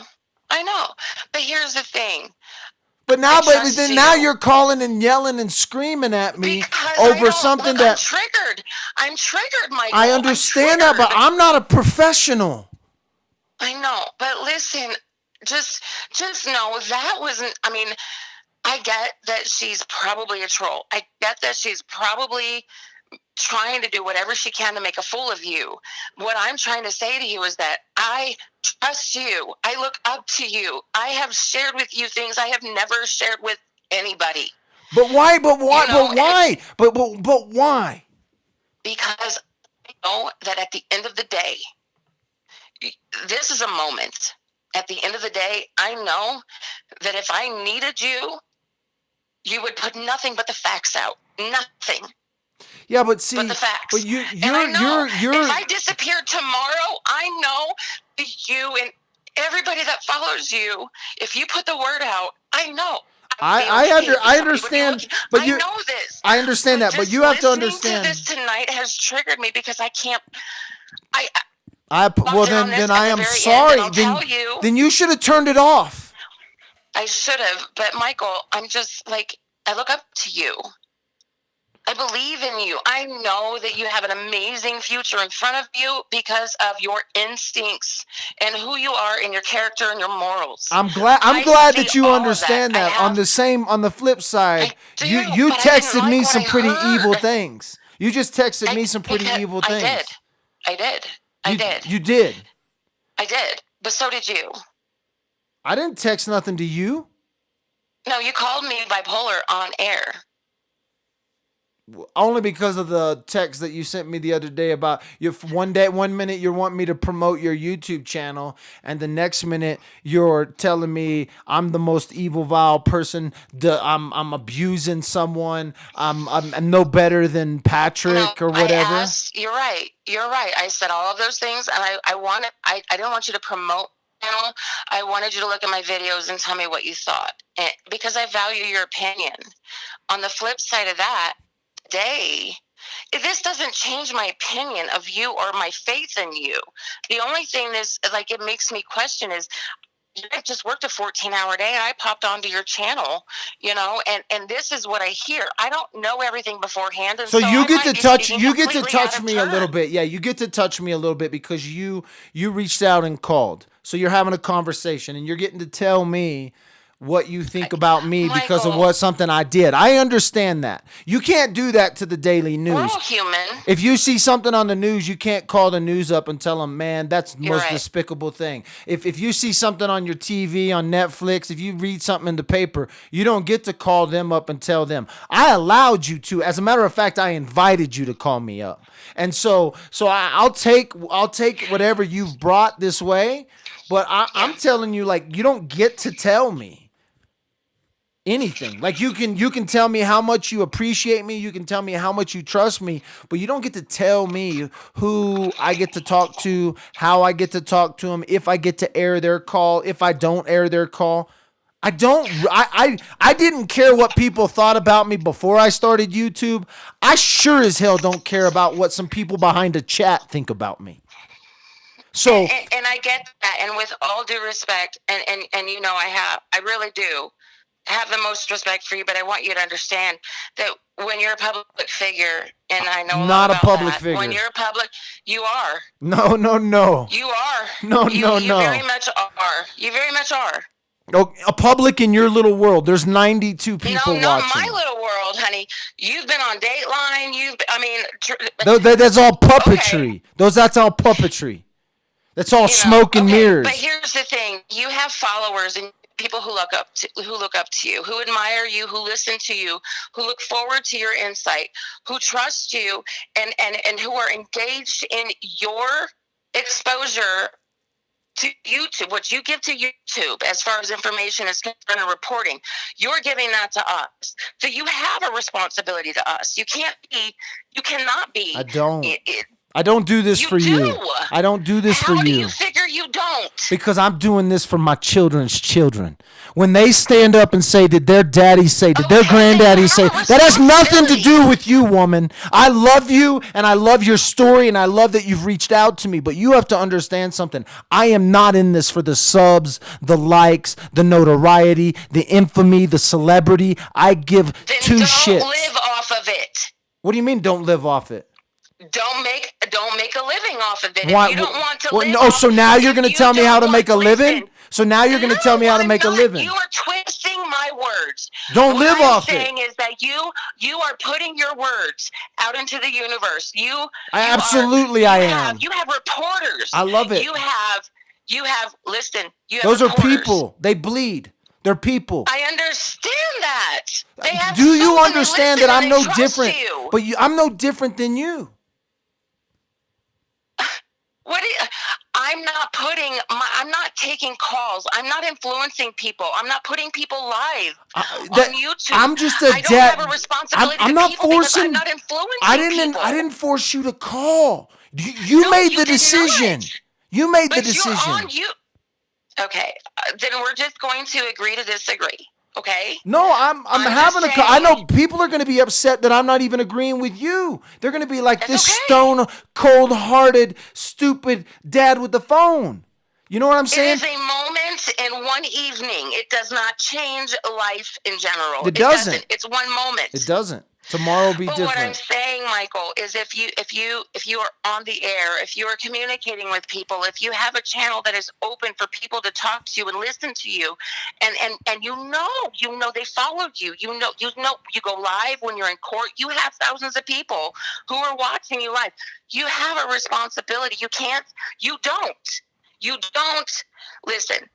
But here's the thing. But now, trust now you. you're calling and yelling and screaming at me Because over something that I'm triggered, Michael. I understand that, but I'm not a professional. I know, but listen, just know that wasn't. I mean, I get that she's probably a troll. I get that she's probably trying to do whatever she can to make a fool of you. What I'm trying to say to you is that I trust you. I look up to you. I have shared with you things I have never shared with anybody. But why? But why? You know, but why? But why? Because I know that at the end of the day, this is a moment. At the end of the day, I know that if I needed you, you would put nothing but the facts out. Nothing. Yeah, but see, but the facts. But you're. If I disappeared tomorrow, I know that you and everybody that follows you, if you put the word out, I know. I understand, but you. I know this. I understand that, but you have to understand. This tonight has triggered me because I can't. Well, then I am sorry. Then you should have turned it off. I should have, but Michael, I'm just like, I look up to you. I believe in you. I know that you have an amazing future in front of you because of your instincts and who you are and your character and your morals. I'm glad that you understand that. On the flip side, you texted me some pretty evil things. You just texted me some pretty evil things. I did. You did. I did. But so did you. I didn't text nothing to you. No, you called me bipolar on air. Only because of the text that you sent me the other day about one minute you're wanting me to promote your YouTube channel, and the next minute you're telling me I'm the most evil, vile person. I'm abusing someone. I'm no better than Patrick or whatever. You're right. I said all of those things, and I didn't want you to promote. I wanted you to look at my videos and tell me what you thought, because I value your opinion. On the flip side of that, this doesn't change my opinion of you or my faith in you. The only thing it makes me question is, I just worked a 14-hour day and I popped onto your channel, and this is what I hear. I don't know everything beforehand. And so you get to touch me a little bit. Yeah, you get to touch me a little bit because you reached out and called. So you're having a conversation and you're getting to tell me what you think about me because of something I did. I understand that. You can't do that to the Daily News. We're all human. If you see something on the news, you can't call the news up and tell them, man, that's the most despicable thing. If you see something on your TV, on Netflix, if you read something in the paper, you don't get to call them up and tell them. I allowed you to. As a matter of fact, I invited you to call me up. And so I'll take whatever you've brought this way, but I'm telling you, you don't get to tell me. Anything. Like you can tell me how much you appreciate me, you can tell me how much you trust me, but you don't get to tell me who I get to talk to, how I get to talk to them, if I get to air their call, if I don't air their call. I didn't care what people thought about me before I started YouTube. I sure as hell don't care about what some people behind a chat think about me. So and I get that, and with all due respect, and you know, I really do have the most respect for you, but I want you to understand that when you're a public figure, and I know not a public that, figure. when you're a public, you are. No. You are. No. You very much are. You very much are. Oh, a public in your little world. There's 92 people watching. No, not my little world, honey. You've been on Dateline. That's all puppetry. Okay. That's all puppetry. That's all smoke and mirrors. But here's the thing: you have followers and people who look up to you, who admire you, who listen to you, who look forward to your insight, who trust you, and who are engaged in your exposure to YouTube, what you give to YouTube as far as information is concerned and reporting. You're giving that to us. So you have a responsibility to us. You cannot be. I don't do this for you. I don't do this for you. How do you figure you don't? Because I'm doing this for my children's children. When they stand up and say, did their daddy say, did their granddaddy say, that has nothing to do with you, woman. I love you, and I love your story, and I love that you've reached out to me, but you have to understand something. I am not in this for the subs, the likes, the notoriety, the infamy, the celebrity. I give two shits. Don't live off of it. What do you mean don't live off it? Don't make a living off of it. Why? If you don't want to live no, off, so now you're going to tell me how to make a living? Listen. So now you're going to tell me how to make a living? You are twisting my words. Don't live off it. What I'm saying is that you are putting your words out into the universe. I am. You have reporters. I love it. You have. Listen. Those are people. They bleed. They're people. I understand that. Do you understand that I'm no different? But I'm no different than you. I'm not taking calls. I'm not influencing people. I'm not putting people live on YouTube. I'm just a I don't have a responsibility I'm not forcing. I'm not influencing people. I didn't force you to call. You made the decision. You made the decision. Okay, then we're just going to agree to disagree. Okay. No, I'm having I know people are going to be upset that I'm not even agreeing with you. They're going to be like, this stone cold-hearted, stupid dad with the phone. You know what I'm saying? It is a moment in one evening. It does not change life in general. It doesn't. It's one moment. It doesn't. Tomorrow will be different. What I'm saying, Michael, is if you are on the air, if you are communicating with people, if you have a channel that is open for people to talk to you and listen to you, and you know they followed you. You know you go live when you're in court. You have thousands of people who are watching you live. You have a responsibility. You don't listen.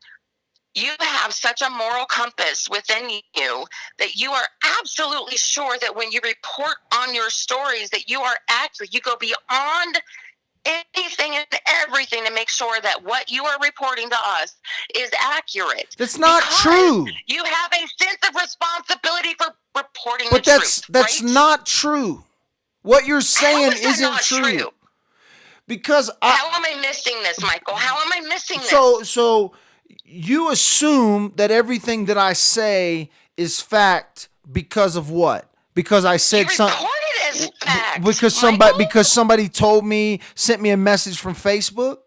You have such a moral compass within you that you are absolutely sure that when you report on your stories that you are accurate. You go beyond anything and everything to make sure that what you are reporting to us is accurate. That's not true. You have a sense of responsibility for reporting the truth. But that's right? not true. What you're saying isn't true. Because how am I missing this, Michael? How am I missing this? So you assume that everything that I say is fact because of what? Because I said something. As fact, because somebody sent me a message from Facebook.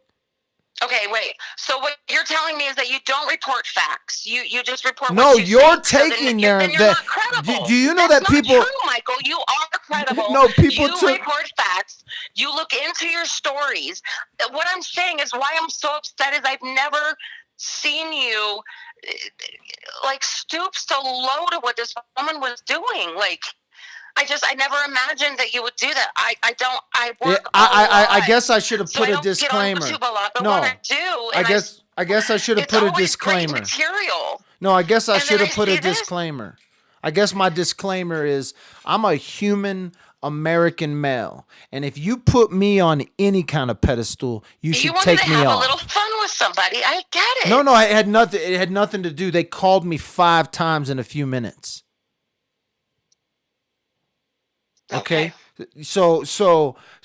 Okay, wait. So what you're telling me is that you don't report facts. You just report. No, what you you're say, taking then you're not credible. Do you know that people? That's not true, Michael. You are credible. No, people report facts. You look into your stories. What I'm saying is why I'm so upset is I've never seen you like stoop so low to what this woman was doing. Like, I never imagined that you would do that. I guess I should have put a disclaimer. I guess I should have put a disclaimer. Material. No, I guess I should have put a disclaimer. I guess my disclaimer is I'm a human. American male. And if you put me on any kind of pedestal, you should wanted take to me have off. a little fun with somebody. I get it. No, it had nothing. It had nothing to do. They called me 5 times in a few minutes. Okay. So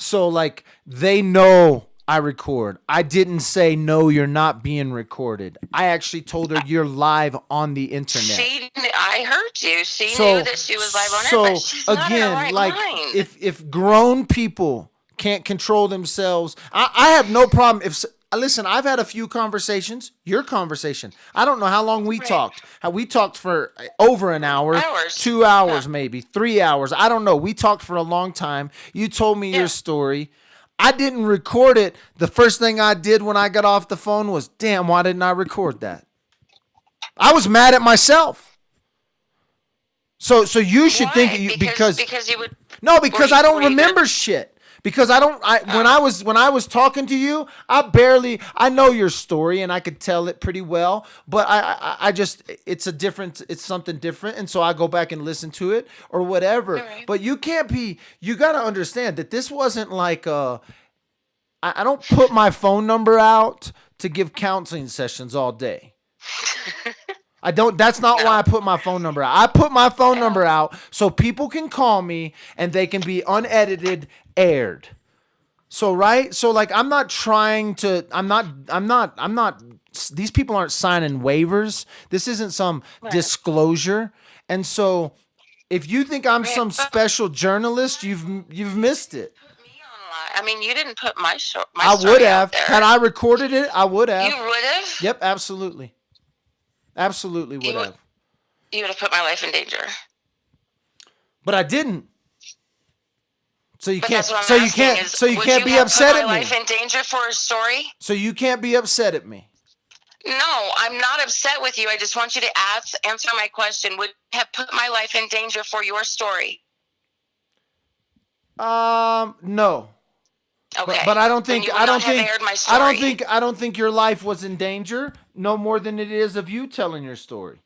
like they know I record. I didn't say no, you're not being recorded. I actually told her you're live on the internet. I heard you. She knew that she was live on it, but she's not in her right mind. if grown people can't control themselves, I have no problem. Listen, I've had a few conversations. Your conversation. I don't know how long we talked. We talked for over an hour, 2 hours, maybe 3 hours. I don't know. We talked for a long time. You told me your story. I didn't record it. The first thing I did when I got off the phone was, damn, why didn't I record that? I was mad at myself. So you should think because you would. No, because I don't remember shit. Because when I was talking to you, I know your story and I could tell it pretty well, but I just it's something different, and so I go back and listen to it or whatever. Right. But you got to understand that this wasn't like I don't put my phone number out to give counseling sessions all day. I don't. That's not why I put my phone number out. I put my phone number out so people can call me and they can be unedited, aired. So like I'm not trying to. I'm not. These people aren't signing waivers. This isn't some disclosure. And so, if you think I'm some special journalist, you've missed it. I mean, you didn't put my story. I would have. Had I recorded it, I would have. You would have? Yep, absolutely. Absolutely would have. You would have put my life in danger. But I didn't. So you can't. So you can't be upset at me. Would you have put my life in danger for a story? So you can't be upset at me. No, I'm not upset with you. I just want you to answer my question. Would you have put my life in danger for your story? No. Okay. But I don't think I don't think your life was in danger no more than it is of you telling your story.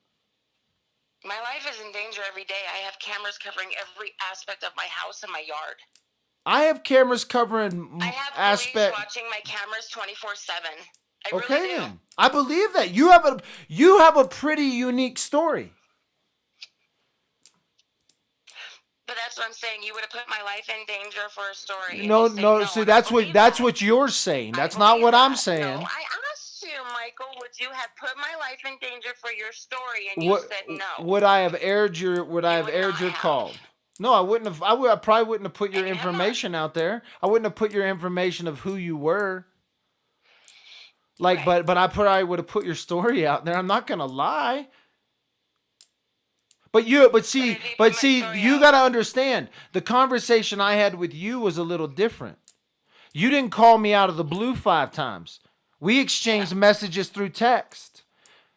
My life is in danger every day. I have cameras covering every aspect of my house and my yard. I have cameras covering I have police watching my cameras 24/7. Okay, really do. then. I believe that. You have a pretty unique story. But that's what I'm saying. You would have put my life in danger for a story. No. See, that's what you're saying. That's not what I'm saying. No, I asked you, Michael, would you have put my life in danger for your story? And you said no. Would I have aired your call? No, I wouldn't have. I probably wouldn't have put your information out there. I wouldn't have put your information of who you were. Like, right. but I probably would have put your story out there. I'm not gonna lie. But you got to understand, the conversation I had with you was a little different. You didn't call me out of the blue 5 times. We exchanged messages through text.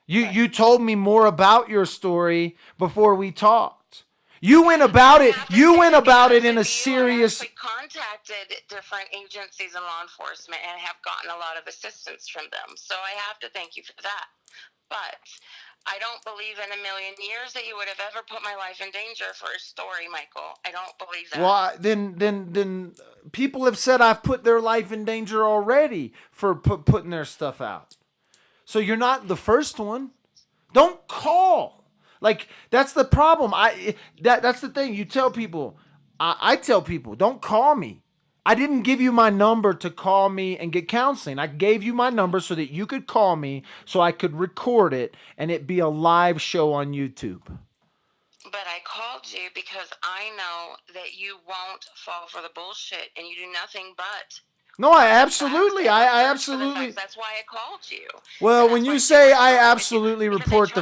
You told me more about your story before we talked. You went about it in a serious. I contacted different agencies and law enforcement and have gotten a lot of assistance from them. So I have to thank you for that. But I don't believe in a million years that you would have ever put my life in danger for a story, Michael. I don't believe that. Well, then people have said I've put their life in danger already for putting their stuff out. So you're not the first one. Don't call. Like, that's the problem. That's the thing. You tell people. I tell people, don't call me. I didn't give you my number to call me and get counseling. I gave you my number so that you could call me so I could record it and it be a live show on YouTube. But I called you because I know that you won't fall for the bullshit and you do nothing but. No, I absolutely. That's why I called you. Well, when you say I absolutely report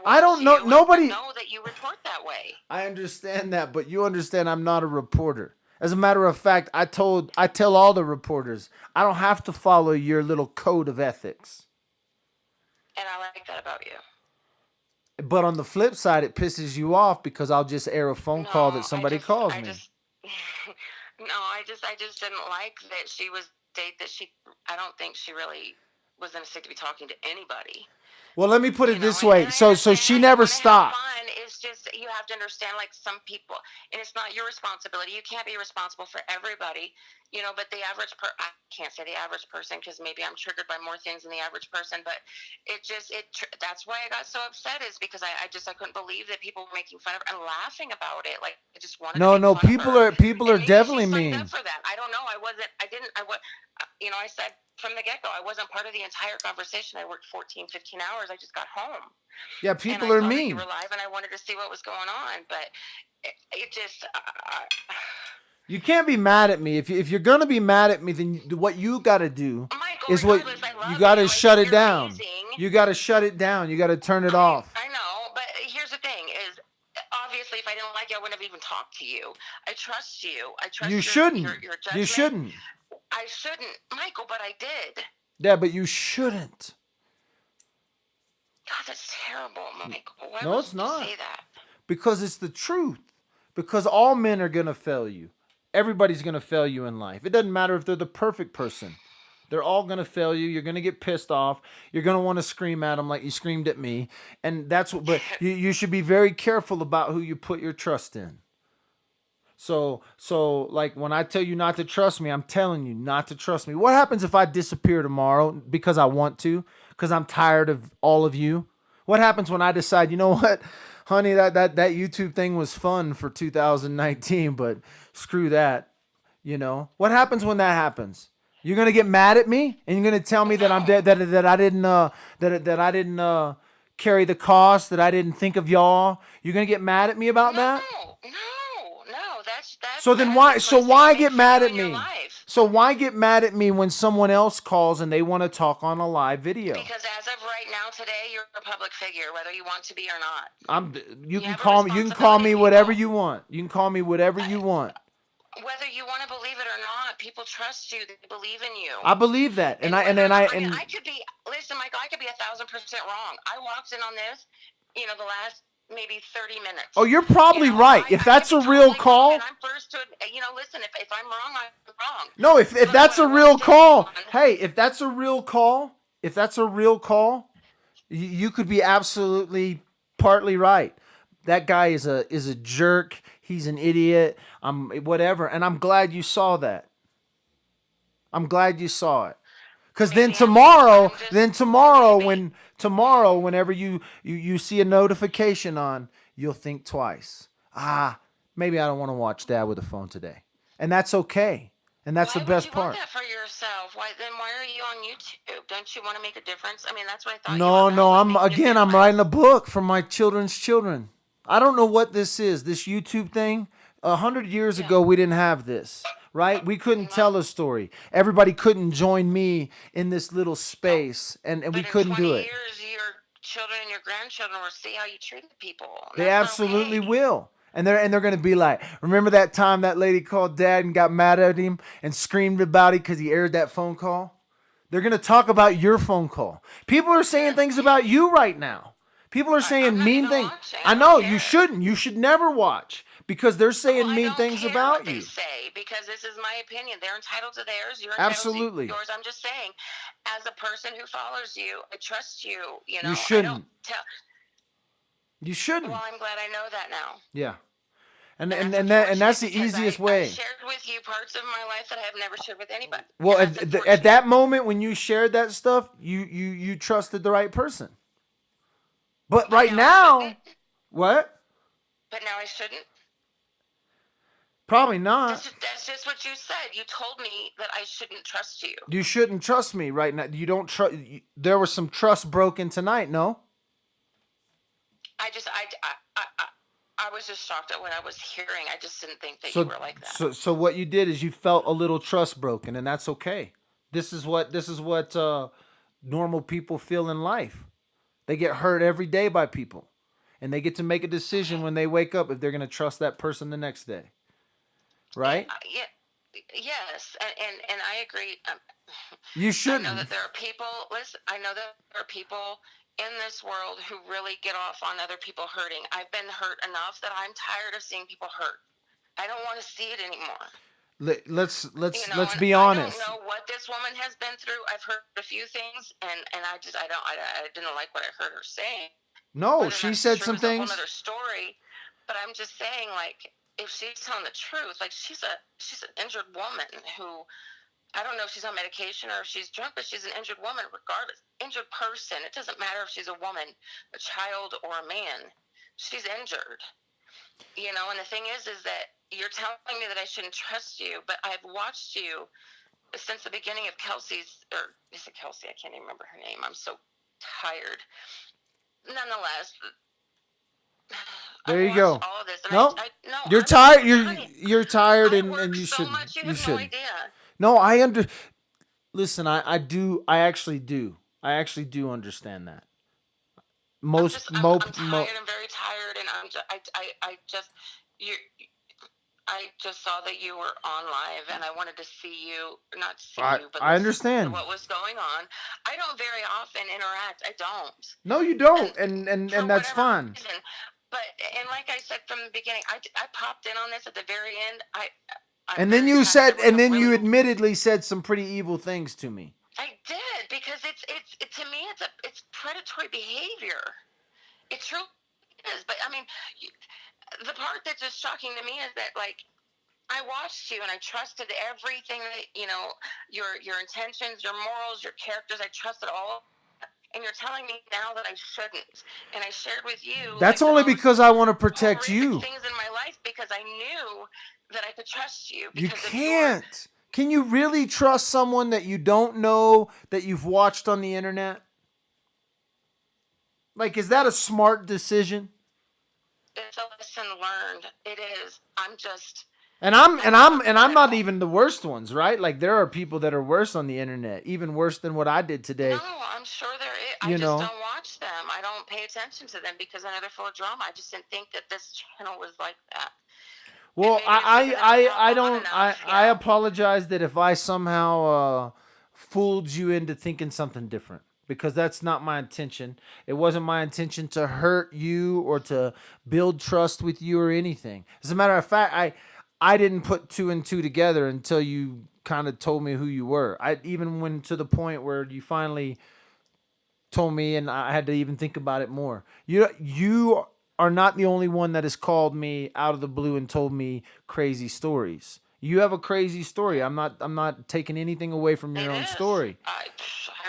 I don't know. Nobody know that you report that way. I understand that, but you understand I'm not a reporter. As a matter of fact, I tell all the reporters, I don't have to follow your little code of ethics. And I like that about you. But on the flip side, it pisses you off because I'll just air a phone call that somebody calls me. I just didn't like that she was I don't think she really was in a state to be talking to anybody. Well, let me put it this way. So she never stopped. It's just you have have to understand, like, some people, and it's not your responsibility. You can't be responsible for everybody, but the average I can't say the average person, because maybe I'm triggered by more things than the average person, but that's why I got so upset, is because I couldn't believe that people were making fun of her and laughing about it. Like, I just wanted to make fun people of her. people are Maybe definitely she signed mean up for that. I don't know. I said from the get-go, I wasn't part of the entire conversation. I worked 14, 15 hours. I just got home. Yeah, people are and I saw that mean. you were live, and I wanted to see what was going on, but it just you can't be mad at me. If you're gonna be mad at me, then what you got to do Michael, is what you got to shut it down. Amazing. You got to shut it down. You got to turn it off. I know, but here's the thing: is obviously, if I didn't like you, I wouldn't have even talked to you. I trust you. I trust you your shouldn't. Your judgment. You shouldn't. I shouldn't, Michael, but I did. Yeah, but you shouldn't. God, that's terrible, Michael. Why No, would it's you not. say that? Because it's the truth. Because all men are gonna fail you. Everybody's gonna fail you in life. It doesn't matter if they're the perfect person. They're all gonna fail you. You're gonna get pissed off. You're gonna want to scream at them like you screamed at me. And that's what. But you should be very careful about who you put your trust in. So like when I tell you not to trust me, I'm telling you not to trust me. What happens if I disappear tomorrow because I want to? Because I'm tired of all of you? What happens when I decide, you know what, honey, that YouTube thing was fun for 2019, but screw that. What happens when that happens? You're gonna get mad at me, and you're gonna tell me that I'm dead, that I didn't carry the cost, that I didn't think of y'all. You're gonna get mad at me about that? No, that's so then why get mad at me? So why get mad at me when someone else calls and they want to talk on a live video? Because as of right now, today, you're a public figure, whether you want to be or not. You can call me whatever you want. You can call me whatever you want. Whether you want to believe it or not, people trust you. They believe in you. I believe that, I could be. Listen, Michael, I could be 1,000% wrong. I walked in on this, the last maybe 30 minutes. Oh, you're probably right. If that's a real call, and I'm first to, listen. If I'm wrong, I'm wrong. No, if that's a real call, hey, if that's a real call, you could be absolutely partly right. That guy is a jerk. He's an idiot. Whatever. And I'm glad you saw that. I'm glad you saw it. Because then tomorrow, whenever you see a notification on, you'll think twice. Maybe I don't want to watch Dad with a phone today. And that's okay. And that's the best part. Why would you want that for yourself? Why are you on YouTube? Don't you want to make a difference? I mean, that's what I thought. No, I'm writing a book for my children's children. I don't know what this is, this YouTube thing. 100 years ago, we didn't have this, right? We couldn't tell a story. Everybody couldn't join me in this little space, and we couldn't do it. In 20 years, your children and your grandchildren will see how you treated people. They absolutely will. And they're going to be like, remember that time that lady called Dad and got mad at him and screamed about it because he aired that phone call? They're going to talk about your phone call. People are saying things about you right now. People are saying mean things. I know, you shouldn't. You should never watch. Because they're saying mean things about you. They say, because this is my opinion. They're entitled to theirs. You're entitled to yours. I'm just saying, as a person who follows you, I trust you. You shouldn't. You shouldn't. Well, I'm glad I know that now. Yeah. And that's the easiest way. I shared with you parts of my life that I have never shared with anybody. Well, at that moment when you shared that stuff, you trusted the right person. But right now, what? But now I shouldn't. Probably not. That's just what you said. You told me that I shouldn't trust you. You shouldn't trust me right now. You don't trust. There was some trust broken tonight. No. I was just shocked at what I was hearing. I just didn't think that you were like that. So what you did is you felt a little trust broken, and that's okay. This is what normal people feel in life. They get hurt every day by people, and they get to make a decision when they wake up if they're going to trust that person the next day. Right? Yes, and I agree. You shouldn't. I know that there are people. Listen, I know that there are people in this world who really get off on other people hurting. I've been hurt enough that I'm tired of seeing people hurt. I don't want to see it anymore. Let's be honest. I don't know what this woman has been through. I've heard a few things, and I didn't like what I heard her saying. No, she said some things. Another story. But I'm just saying, like, if she's telling the truth, like, she's an injured woman who, I don't know if she's on medication or if she's drunk, but she's an injured woman regardless. Injured person. It doesn't matter if she's a woman, a child, or a man. She's injured. You know, and the thing is that you're telling me that I shouldn't trust you, but I've watched you since the beginning of Kelsey's, or is it Kelsey? I can't even remember her name. I'm so tired. Nonetheless, There you go. All of this, and No, no, you're I'm tired. fine. You're tired, I and work you so shouldn't. much, you You have no shouldn't. idea. No, Listen, I do. I actually do. I actually do understand that. I'm tired. I'm very tired, and I just you. I just saw that you were on live, and I wanted to see you, not see you, but I listen understand to what was going on. I don't very often interact. I don't. No, you don't, and that's whatever fine. reason. But and like I said from the beginning, I popped in on this at the very end. I'm And then very you tired. said, I and then you really- admittedly said some pretty evil things to me. I did, because to me it's predatory behavior. It truly is. But I mean, the part that's just shocking to me is that, like, I watched you and I trusted everything that, you know, your intentions, your morals, your characters. I trusted all. And you're telling me now that I shouldn't. And I shared with you. That's like, only because I want to protect you. Things in my life, because I knew that I could trust you. You can't. Can you really trust someone that you don't know, that you've watched on the internet? Like, is that a smart decision? It's a lesson learned. It is. I'm just. And I'm not even the worst ones, right? Like, there are people that are worse on the internet, even worse than what I did today. No, I'm sure there is. I just don't watch them. I don't pay attention to them because I know they're full of drama. I just didn't think that this channel was like that. Well, I apologize that if I somehow fooled you into thinking something different, because that's not my intention. It wasn't my intention to hurt you or to build trust with you or anything. As a matter of fact, I didn't put two and two together until you kind of told me who you were. I even went to the point where you finally told me, and I had to even think about it more. You are not the only one that has called me out of the blue and told me crazy stories. You have a crazy story. I'm not taking anything away from your own story. I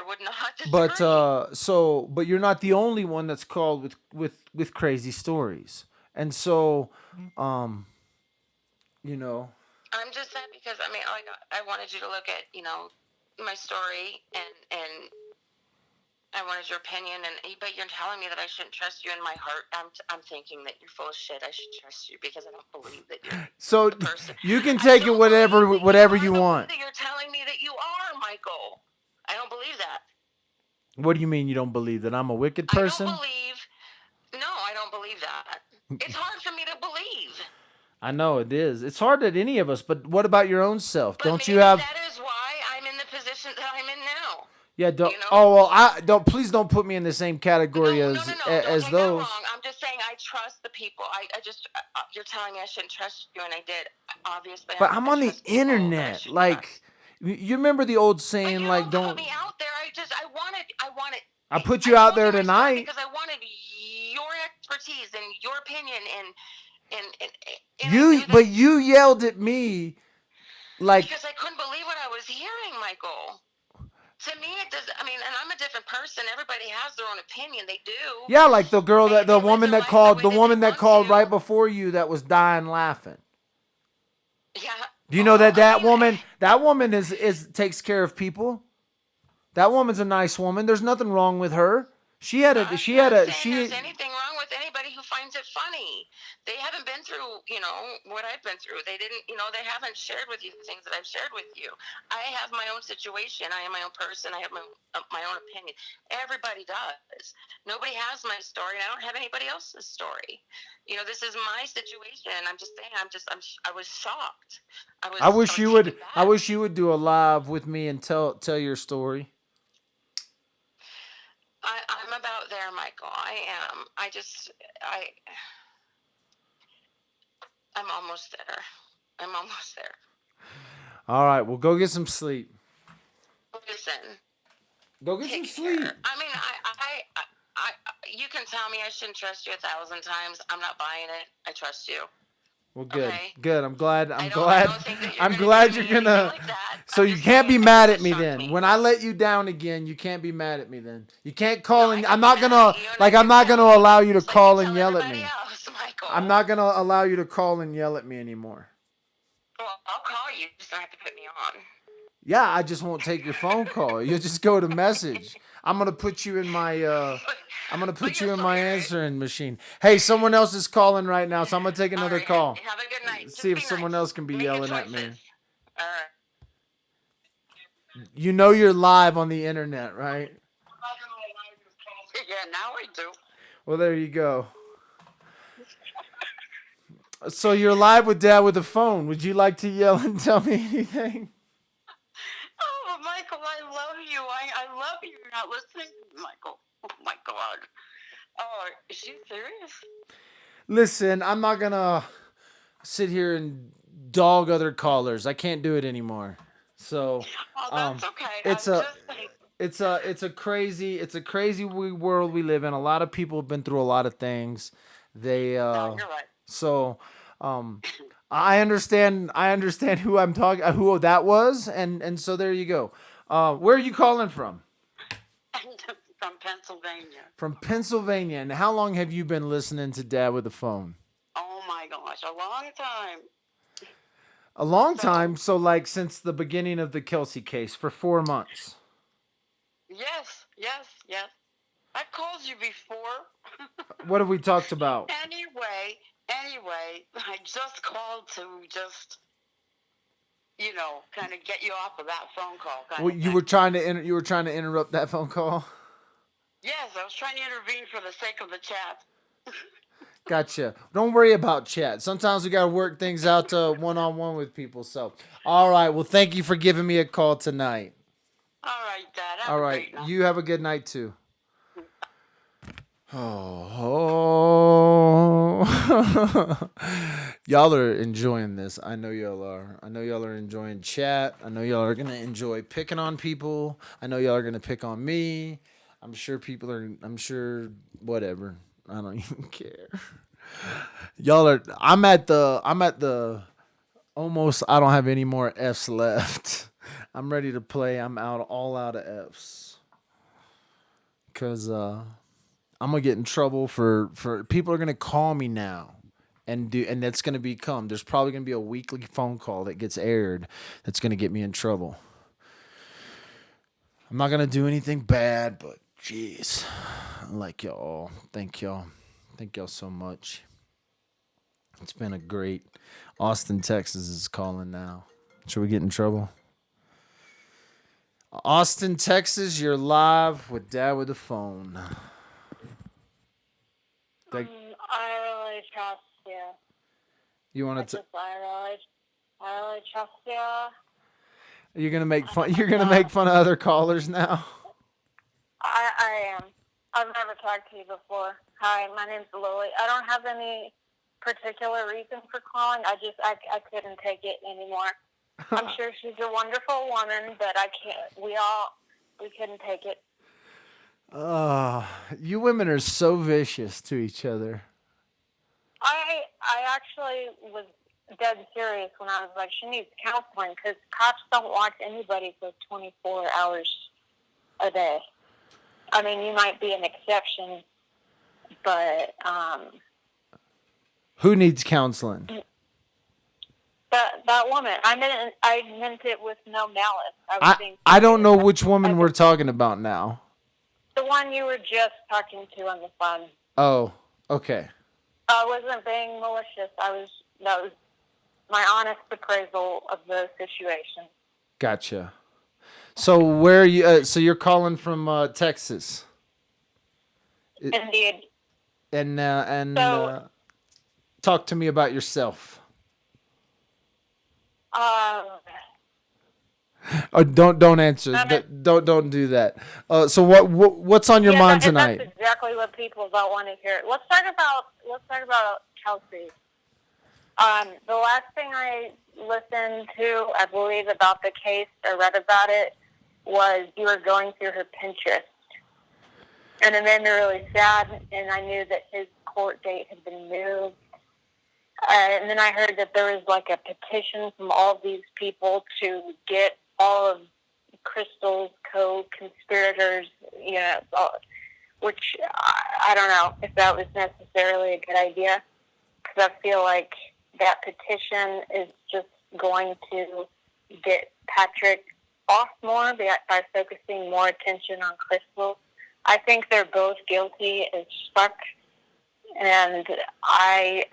would not disagree. But you're not the only one that's called with crazy stories. And so, you know. I'm just saying, because I mean, like, I wanted you to look at, you know, my story, and I wanted your opinion, but you're telling me that I shouldn't trust you. In my heart, I'm thinking that you're full of shit. I should trust you because I don't believe that you're so the person. You can take it whatever you want. You're telling me that you are, Michael. I don't believe that. What do you mean you don't believe that I'm a wicked person? I don't believe that. It's hard for me to believe. I know it is. It's hard at any of us, but what about your own self? But don't you have? That is why I'm in the position that I'm in now. Yeah, don't. You know? Oh well, Please don't put me in the same category as don't as take those. That wrong. I'm just saying I trust the people. I just you're telling me I shouldn't trust you, and I did. Obviously. But I'm on the internet. Like, you remember the old saying, but like, don't put me out there. I wanted. I put you out there tonight because I wanted your expertise and your opinion and you yelled at me, like, because I couldn't believe what I was hearing, Michael. To me, it does. I mean, and I'm a different person. Everybody has their own opinion. They do. Yeah, like the woman that called right before you that was dying laughing. Yeah. Do you know that woman is takes care of people? That woman's a nice woman. There's nothing wrong with her. There's anything wrong with anybody who finds it funny. They haven't been through, you know, what I've been through. They didn't, you know, they haven't shared with you the things that I've shared with you. I have my own situation. I am my own person. I have my own opinion. Everybody does. Nobody has my story, and I don't have anybody else's story. You know, this is my situation. I'm just saying. I was shocked. I wish you would do a live with me and tell your story. I'm about there, Michael. I am. I'm almost there. All right, well, go get some sleep. Listen. Go get some sleep. I mean, You can tell me I shouldn't trust you 1,000 times. I'm not buying it. I trust you. Well, good, Okay. good. I'm glad. I don't think that you're gonna. like that. So I'm you just can't be saying, mad it at me shocked then. me. When I let you down again, you can't be mad at me then. You can't No, call I and can I'm be not mad gonna at you, and like I I'm can not tell gonna you, allow you to just like I call and tell yell at everybody me. else, Michael. I'm not gonna allow you to call and yell at me anymore. Well, I'll call you. You just don't have to put me on. Yeah, I just won't take your phone call. You'll just go to message. I'm gonna put you in my I'm gonna But put you'll you in still my hear it. answering machine. Hey, someone else is calling right now, so I'm gonna take All another right. call. Have a good night. See Just if be someone nice. else can be Make good yelling at me. choices. All right. You know you're live on the internet, right? Yeah, now I do. Well, there you go. So you're live with Dad with the phone. Would you like to yell and tell me anything? Oh, Michael, I love you. I love you. You're not listening, Michael. Oh my God. Oh, is she serious? Listen, I'm not gonna sit here and dog other callers. I can't do it anymore. So, Oh, that's okay. it's I'm a just saying. it's a crazy world we live in. A lot of people have been through a lot of things. They No, you're right. so I understand who I'm talking who that was, and so there you go. Where are you calling from? From Pennsylvania. From Pennsylvania. And how long have you been listening to Dad with the phone? Oh my gosh, a long time. A long time. So like since the beginning of the Kelsey case for 4 months. Yes. I've called you before. What have we talked about? Anyway, I just called to just, kind of get you off of that phone call. Well, you were trying to interrupt that phone call. Yes, I was trying to intervene for the sake of the chat. Gotcha. Don't worry about chat. Sometimes we gotta work things out one-on-one with people. So, all right. Well, thank you for giving me a call tonight. All right, Dad. All right. You have a good night too. Oh. Y'all are enjoying this. I know y'all are. I know y'all are enjoying chat. I know y'all are gonna enjoy picking on people. I know y'all are gonna pick on me. I'm sure whatever. I don't even care. Y'all are I'm at the almost I don't have any more F's left. I'm ready to play. I'm all out of F's. Cause I'm gonna get in trouble for people are gonna call me now and that's gonna become there's probably gonna be a weekly phone call that gets aired that's gonna get me in trouble. I'm not gonna do anything bad, but jeez. I like y'all. Thank y'all. Thank y'all so much. It's been a great Austin, Texas is calling now. Should we get in trouble? Austin, Texas, you're live with Dad with the phone. I really trust you. You want to? I really trust you. You're gonna make fun. You're gonna make fun of other callers now. I am. I've never talked to you before. Hi, my name's Lily. I don't have any particular reason for calling. I couldn't take it anymore. I'm sure she's a wonderful woman, but I can't. We couldn't take it. You women are so vicious to each other. I actually was dead serious when I was like, she needs counseling because cops don't watch anybody for 24 hours a day. I mean, you might be an exception, but who needs counseling? That woman. I meant it with no malice. I don't know which woman we're talking about now. The one you were just talking to on the phone. Oh, okay. I wasn't being malicious. That was my honest appraisal of the situation. Gotcha. So where are you? So you're calling from Texas? Indeed. And talk to me about yourself. Oh, don't answer. Don't do that. So what's on your mind tonight? That's exactly what people don't want to hear. Let's talk about Kelsey. The last thing I listened to, I believe, about the case or read about it was you were going through her Pinterest. And it made me really sad, and I knew that his court date had been moved. And then I heard that there was like a petition from all these people to get all of Crystal's co-conspirators, which I don't know if that was necessarily a good idea, because I feel like that petition is just going to get Patrick off more by focusing more attention on Crystal. I think they're both guilty as fuck, and I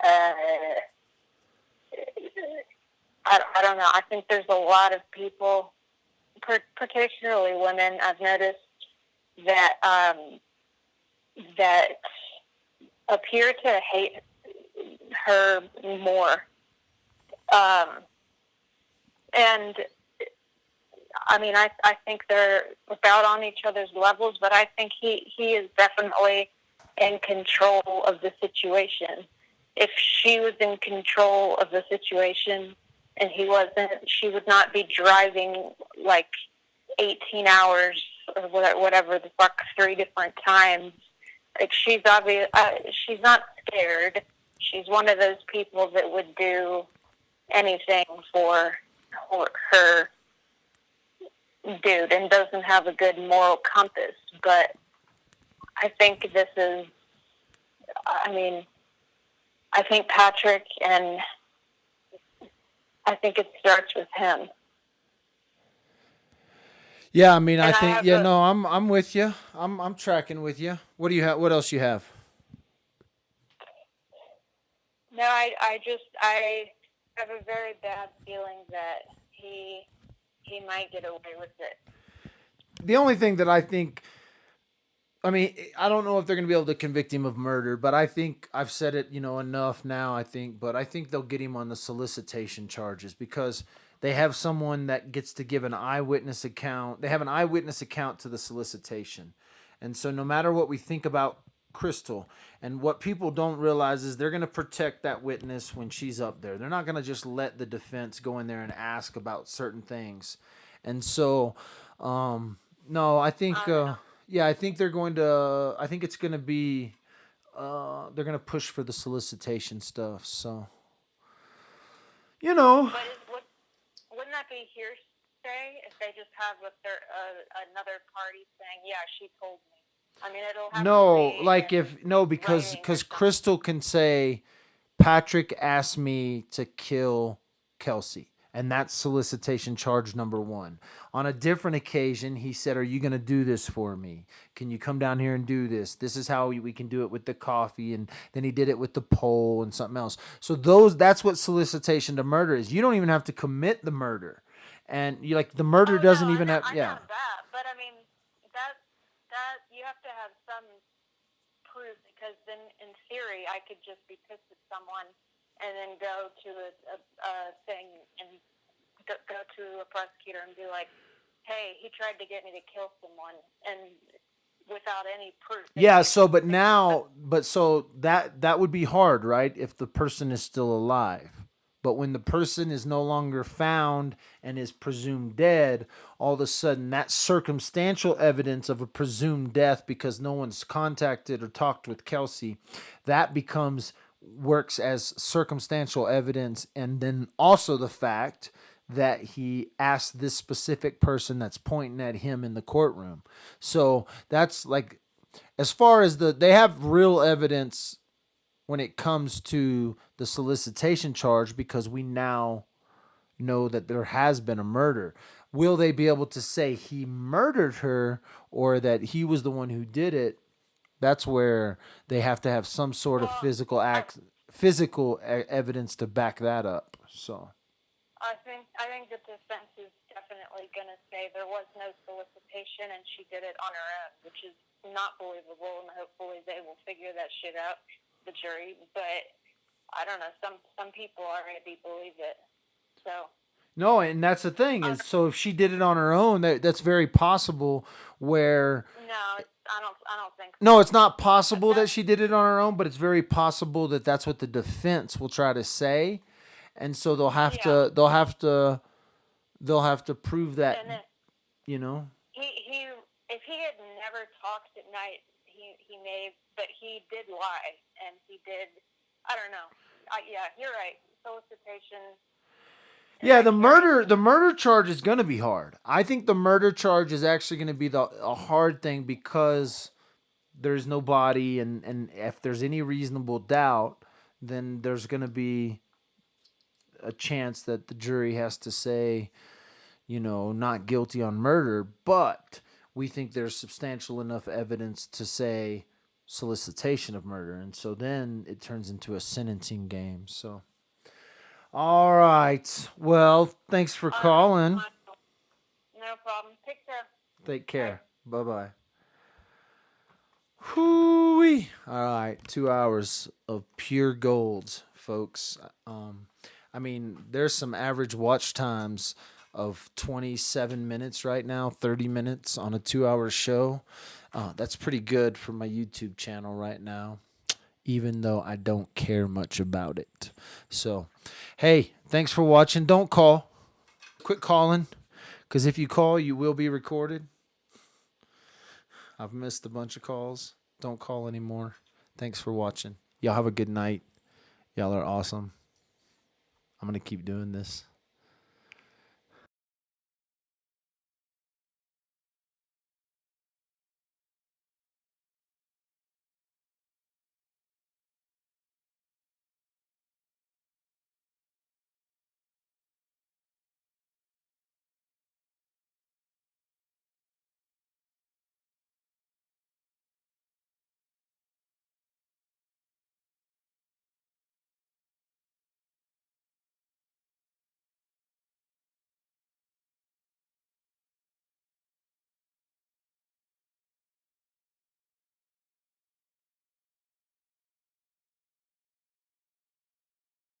don't know. I think there's a lot of people, particularly women, I've noticed that that appear to hate her more. And I mean, I think they're about on each other's levels, but I think he is definitely in control of the situation. If she was in control of the situation and he wasn't, she would not be driving like 18 hours or whatever the fuck 3 different times. Like, she's obvious. She's not scared. She's one of those people that would do anything for her dude and doesn't have a good moral compass. But I think this is, I mean, I think Patrick, and I think it starts with him. Yeah, I mean, I think I'm with you. I'm tracking with you. What do you have? What else you have? No, I have a very bad feeling that he might get away with it. The only thing that I think, I mean, I don't know if they're going to be able to convict him of murder, but I think I've said it, enough now, but I think they'll get him on the solicitation charges because they have someone that gets to give an eyewitness account. They have an eyewitness account to the solicitation. And so no matter what we think about Crystal, and what people don't realize is they're going to protect that witness when she's up there. They're not going to just let the defense go in there and ask about certain things. And so, no, I think, I think they're going to, I think it's going to be, they're going to push for the solicitation stuff. So, But wouldn't that be hearsay if they just have another party saying, yeah, she told me? I mean, it'll have because Crystal can say, Patrick asked me to kill Kelsey. And that's solicitation charge number 1. On a different occasion, he said, are you going to do this for me? Can you come down here and do this? This is how we can do it with the coffee. And then he did it with the pole and something else. So that's what solicitation to murder is. You don't even have to commit the murder. And the murder doesn't even have, I know that. But I mean, that you have to have some proof, because then in theory, I could just be pissed at someone and then go to a thing and go to a prosecutor and be like, hey, he tried to get me to kill someone, and without any proof. Yeah, so that would be hard, right? If the person is still alive. But when the person is no longer found and is presumed dead, all of a sudden that circumstantial evidence of a presumed death because no one's contacted or talked with Kelsey, that works as circumstantial evidence. And then also the fact that he asked this specific person that's pointing at him in the courtroom. So that's like, as far as they have real evidence when it comes to the solicitation charge, because we now know that there has been a murder. Will they be able to say he murdered her or that he was the one who did it? That's where they have to have some sort of physical evidence to back that up. So I think the defense is definitely going to say there was no solicitation and she did it on her own, which is not believable, and hopefully they will figure that shit out, the jury. But I don't know, some people already believe it. So no, and that's the thing is, so if she did it on her own, that's very possible. Where I don't think so. No, it's not possible that she did it on her own, but it's very possible that that's what the defense will try to say, and so they'll have to prove that. And then, you know, he if he had never talked at night, he he made, but he did lie, and he did. I don't know. Yeah, you're right. Solicitation. Yeah, the murder charge is going to be hard. I think the murder charge is actually going to be a hard thing because there's no body, and if there's any reasonable doubt, then there's going to be a chance that the jury has to say, not guilty on murder, but we think there's substantial enough evidence to say solicitation of murder. And so then it turns into a sentencing game. So, all right. Well, thanks for calling. No problem. Take care. Take care. Bye-bye. Hoo-wee. All right. 2 hours of pure gold, folks. There's some average watch times of 27 minutes right now, 30 minutes on a 2-hour show. That's pretty good for my YouTube channel right now, even though I don't care much about it. So, hey, thanks for watching. Don't call. Quit calling, because if you call, you will be recorded. I've missed a bunch of calls. Don't call anymore. Thanks for watching. Y'all have a good night. Y'all are awesome. I'm going to keep doing this.